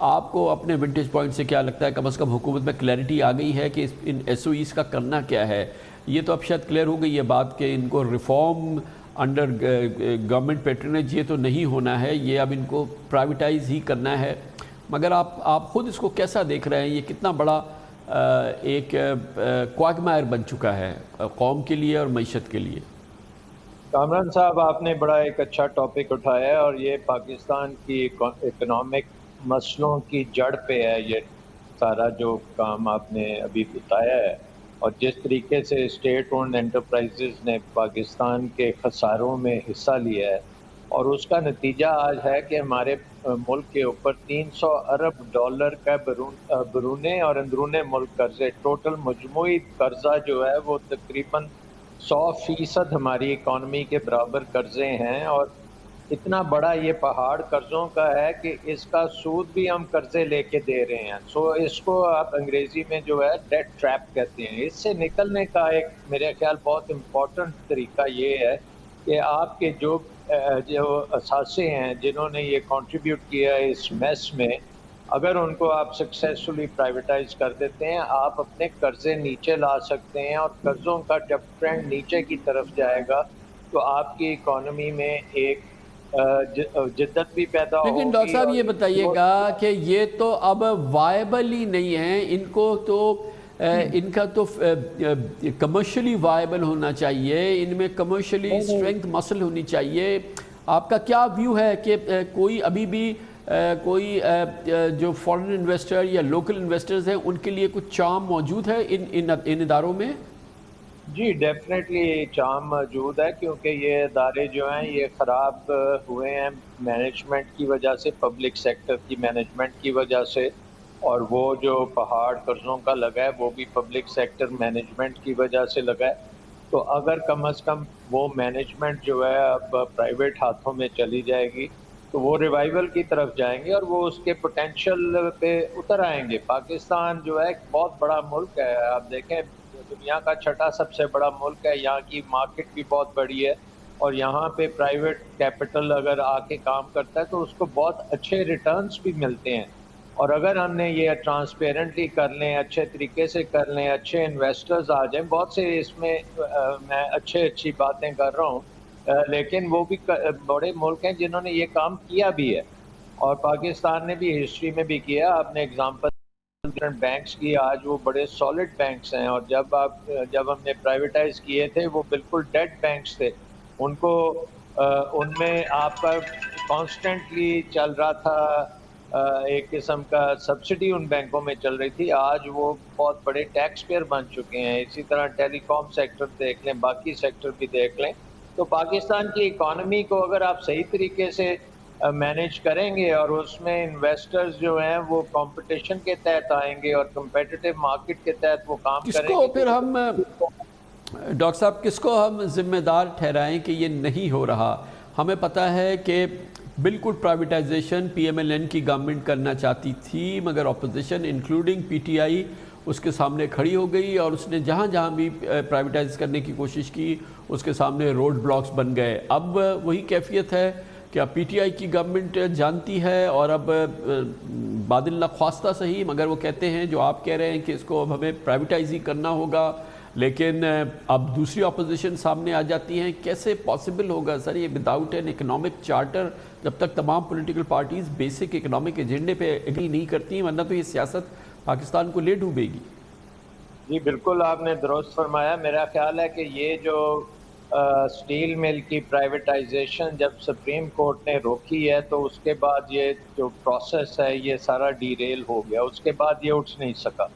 आपको अपने विंटेज पॉइंट से क्या लगता है, कम से कम हुकूमत में क्लैरिटी आ गई है कि इन SOEs का करना क्या है? ये तो अब शायद क्लियर हो गई है बात कि इनको रिफॉर्म अंडर गवर्नमेंट पैट्रनेज ये तो नहीं होना है, ये अब इनको प्राइवेटाइज ही करना है। मगर आप ख़ुद इसको कैसा देख रहे हैं? ये कितना बड़ा एक क्वागमायर बन चुका है कौम के लिए और मईशत के लिए? कामरान साहब, आपने बड़ा एक अच्छा टॉपिक उठाया है और ये पाकिस्तान की इकोनॉमिक मसलों की जड़ पे है। ये सारा जो काम आपने अभी बताया है और जिस तरीके से स्टेट ओन्ड एंटरप्राइजेज ने पाकिस्तान के खसारों में हिस्सा लिया है और उसका नतीजा आज है कि हमारे मुल्क के ऊपर 300 अरब डॉलर का बैरूने और अंदरूने मुल्क कर्जे, टोटल मजमूई कर्जा जो है वो तकरीबन 100% हमारी इकॉनमी के बराबर कर्जे हैं। और इतना बड़ा ये पहाड़ कर्जों का है कि इसका सूद भी हम कर्जे लेके दे रहे हैं। सो इसको आप अंग्रेजी में जो है डेट ट्रैप कहते हैं। इससे निकलने का एक मेरे ख्याल बहुत इम्पोर्टेंट तरीका ये है कि आपके जो असासे हैं जिन्होंने ये कंट्रीब्यूट किया है इस मैस में, अगर उनको आप सक्सेसफुली प्राइवेटाइज कर देते हैं, आप अपने कर्जे नीचे ला सकते हैं और कर्जों का जब ट्रेंड नीचे की तरफ जाएगा तो आपकी इकोनॉमी में एक जिद्दत भी पैदा होगी। लेकिन डॉक्टर साहब ये बताइएगा कि ये तो अब वायबल ही नहीं है, इनको तो इनका तो कमर्शियली वायबल होना चाहिए, इनमें कमर्शियली स्ट्रेंथ मसल होनी चाहिए। आपका क्या व्यू है कि कोई अभी भी कोई जो फॉरेन इन्वेस्टर या लोकल इन्वेस्टर्स हैं उनके लिए कुछ चार्म मौजूद है इन इदारों में? जी डेफिनेटली चार्म मौजूद है, क्योंकि ये इदारे जो हैं ये ख़राब हुए हैं मैनेजमेंट की वजह से, पब्लिक सेक्टर की मैनेजमेंट की वजह से, और वो जो पहाड़ कर्जों का लगा है वो भी पब्लिक सेक्टर मैनेजमेंट की वजह से लगा है। तो अगर कम से कम वो मैनेजमेंट जो है अब प्राइवेट हाथों में चली जाएगी तो वो रिवाइवल की तरफ जाएंगे और वो उसके पोटेंशियल पे उतर आएंगे। पाकिस्तान जो है एक बहुत बड़ा मुल्क है, आप देखें दुनिया का छठा सबसे बड़ा मुल्क है, यहाँ की मार्केट भी बहुत बड़ी है और यहाँ पे प्राइवेट कैपिटल अगर आके काम करता है तो उसको बहुत अच्छे रिटर्न्स भी मिलते हैं। और अगर हमने ये ट्रांसपेरेंटली कर लें, अच्छे तरीके से कर लें, अच्छे इन्वेस्टर्स आ जाएं, बहुत से इसमें मैं अच्छी बातें कर रहा हूँ, लेकिन वो भी बड़े मुल्क हैं जिन्होंने ये काम किया भी है और पाकिस्तान ने भी हिस्ट्री में भी किया। आपने एग्जांपल बैंक्स की, आज वो बड़े सॉलिड बैंक्स हैं और जब हमने प्राइवेटाइज किए थे वो बिल्कुल डेड बैंक्स थे। उनको उनमें आपका कॉन्स्टेंटली चल रहा था, एक किस्म का सब्सिडी उन बैंकों में चल रही थी। आज वो बहुत बड़े टैक्स पेयर बन चुके हैं। इसी तरह टेलीकॉम सेक्टर देख लें, बाकी सेक्टर भी देख लें। तो पाकिस्तान की इकॉनमी को अगर आप सही तरीके से मैनेज करेंगे और उसमें इन्वेस्टर्स जो हैं वो कंपटीशन के तहत आएंगे और कम्पिटिटिव मार्केट के तहत वो काम करेंगे, फिर हम डॉक्टर साहब किसको हम जिम्मेदार ठहराएं कि ये नहीं हो रहा? हमें पता है कि बिल्कुल प्राइवेटाइजेशन PMLN की गवर्नमेंट करना चाहती थी, मगर अपोजिशन इंक्लूडिंग PTI उसके सामने खड़ी हो गई और उसने जहाँ जहाँ भी प्राइवेटाइज करने की कोशिश की उसके सामने रोड ब्लॉक्स बन गए। अब वही कैफियत है कि अब PTI की गवर्नमेंट जानती है और अब बादिल न ख्वास्ता सही, मगर वो कहते हैं जो आप कह रहे हैं कि इसको अब हमें प्राइवेटाइज ही करना होगा, لیکن اب دوسری اپوزیشن سامنے آ جاتی ہیں. کیسے پاسبل ہوگا سر یہ وداؤٹ این اکنامک چارٹر، جب تک تمام پولیٹیکل پارٹیز بیسک اکنامک ایجنڈے پہ ایگری نہیں کرتی ہیں، ورنہ تو یہ سیاست پاکستان کو لے ڈوبے گی. جی بالکل آپ نے درست فرمایا. میرا خیال ہے کہ یہ جو سٹیل مل کی پرائیویٹائزیشن جب سپریم کورٹ نے روکی ہے تو اس کے بعد یہ جو پروسیس ہے یہ سارا ڈی ریل ہو گیا، اس کے بعد یہ اٹھ نہیں سکا.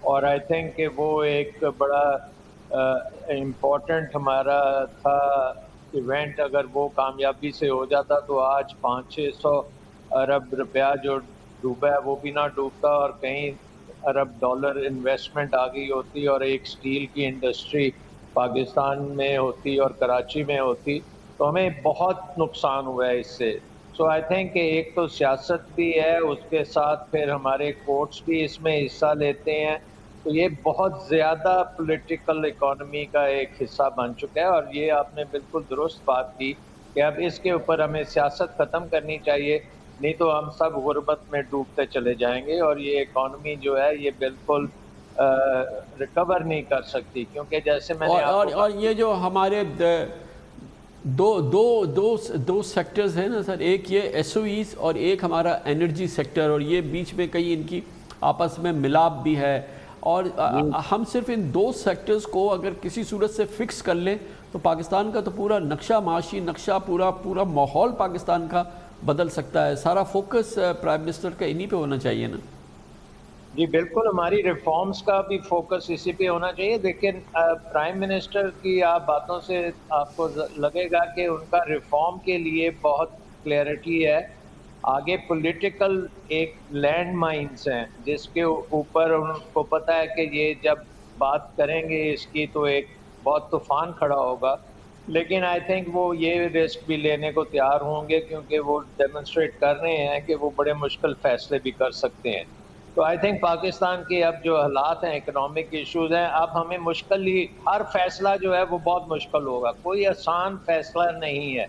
اور آئی تھنک کہ وہ ایک بڑا امپورٹنٹ ہمارا تھا ایونٹ. اگر وہ کامیابی سے ہو جاتا تو آج 500-600 ارب روپیہ جو ڈوبا ہے وہ بھی نہ ڈوبتا، اور کہیں ارب ڈالر انویسٹمنٹ آ گئی ہوتی اور ایک سٹیل کی انڈسٹری پاکستان میں ہوتی اور کراچی میں ہوتی. تو ہمیں بہت نقصان ہوا ہے اس سے. سو آئی تھنک کہ ایک تو سیاست بھی ہے، اس کے ساتھ پھر ہمارے کورٹس بھی اس میں حصہ لیتے ہیں. تو یہ بہت زیادہ پولیٹیکل اکانومی کا ایک حصہ بن چکا ہے. اور یہ آپ نے بالکل درست بات کی کہ اب اس کے اوپر ہمیں سیاست ختم کرنی چاہیے، نہیں تو ہم سب غربت میں ڈوبتے چلے جائیں گے اور یہ اکانومی جو ہے یہ بالکل ریکور نہیں کر سکتی. کیونکہ جیسے میں نے اور یہ جو ہمارے دو سیکٹرز ہیں نا سر، ایک یہ ایس او ایز اور ایک ہمارا انرجی سیکٹر، اور یہ بیچ میں کئی ان کی آپس میں ملاپ بھی ہے. اور ہم صرف ان دو سیکٹرز کو اگر کسی صورت سے فکس کر لیں تو پاکستان کا تو پورا نقشہ، معاشی نقشہ، پورا ماحول پاکستان کا بدل سکتا ہے. سارا فوکس پرائم منسٹر کا انہی پہ ہونا چاہیے نا. جی بالکل، ہماری ریفارمز کا بھی فوکس اسی پہ ہونا چاہیے. لیکن پرائم منسٹر کی آپ باتوں سے آپ کو لگے گا کہ ان کا ریفارم کے لیے بہت کلیئرٹی ہے. آگے پولیٹیکل ایک لینڈ مائنز ہیں جس کے اوپر ان کو پتہ ہے کہ یہ جب بات کریں گے اس کی تو ایک بہت طوفان کھڑا ہوگا. لیکن آئی تھنک وہ یہ رسک بھی لینے کو تیار ہوں گے کیونکہ وہ ڈیمونسٹریٹ کر رہے ہیں کہ وہ بڑے مشکل فیصلے بھی کر سکتے ہیں. تو آئی تھنک پاکستان کے اب جو حالات ہیں، اکنامک ایشوز ہیں، اب ہمیں مشکل ہی ہر فیصلہ جو ہے وہ بہت مشکل ہوگا. کوئی آسان فیصلہ نہیں ہے.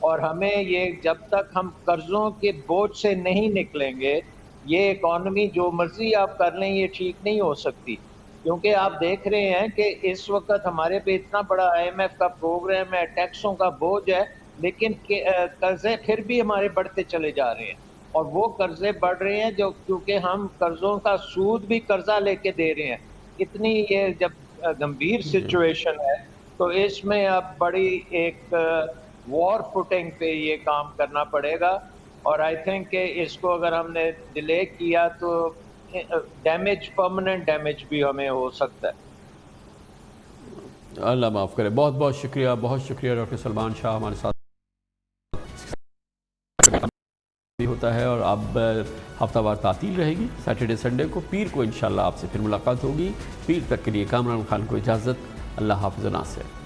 اور ہمیں یہ جب تک ہم قرضوں کے بوجھ سے نہیں نکلیں گے، یہ اکانومی جو مرضی آپ کر لیں یہ ٹھیک نہیں ہو سکتی. کیونکہ آپ دیکھ رہے ہیں کہ اس وقت ہمارے پہ اتنا بڑا IMF کا پروگرام ہے، ٹیکسوں کا بوجھ ہے، لیکن قرضے پھر بھی ہمارے بڑھتے چلے جا رہے ہیں. اور وہ قرضے بڑھ رہے ہیں جو کیونکہ ہم قرضوں کا سود بھی قرضہ لے کے دے رہے ہیں. اتنی یہ جب گمبھیر سچویشن ہے تو اس میں اب بڑی ایک وار فوٹنگ پہ یہ کام کرنا پڑے گا. اور آئی تھنک کہ اس کو اگر ہم نے ڈیلے کیا تو ڈیمیج، پرماننٹ ڈیمیج بھی ہمیں ہو سکتا ہے. اللہ معاف کرے. بہت بہت شکریہ، بہت شکریہ ڈاکٹر سلمان شاہ ہمارے ساتھ ہوتا ہے. اور اب ہفتہ وار تعطیل رہے گی سیٹرڈے سنڈے کو. پیر کو انشاءاللہ آپ سے پھر ملاقات ہوگی. پیر تک کے لیے کامران خان کو اجازت. اللہ حافظ و ناصر.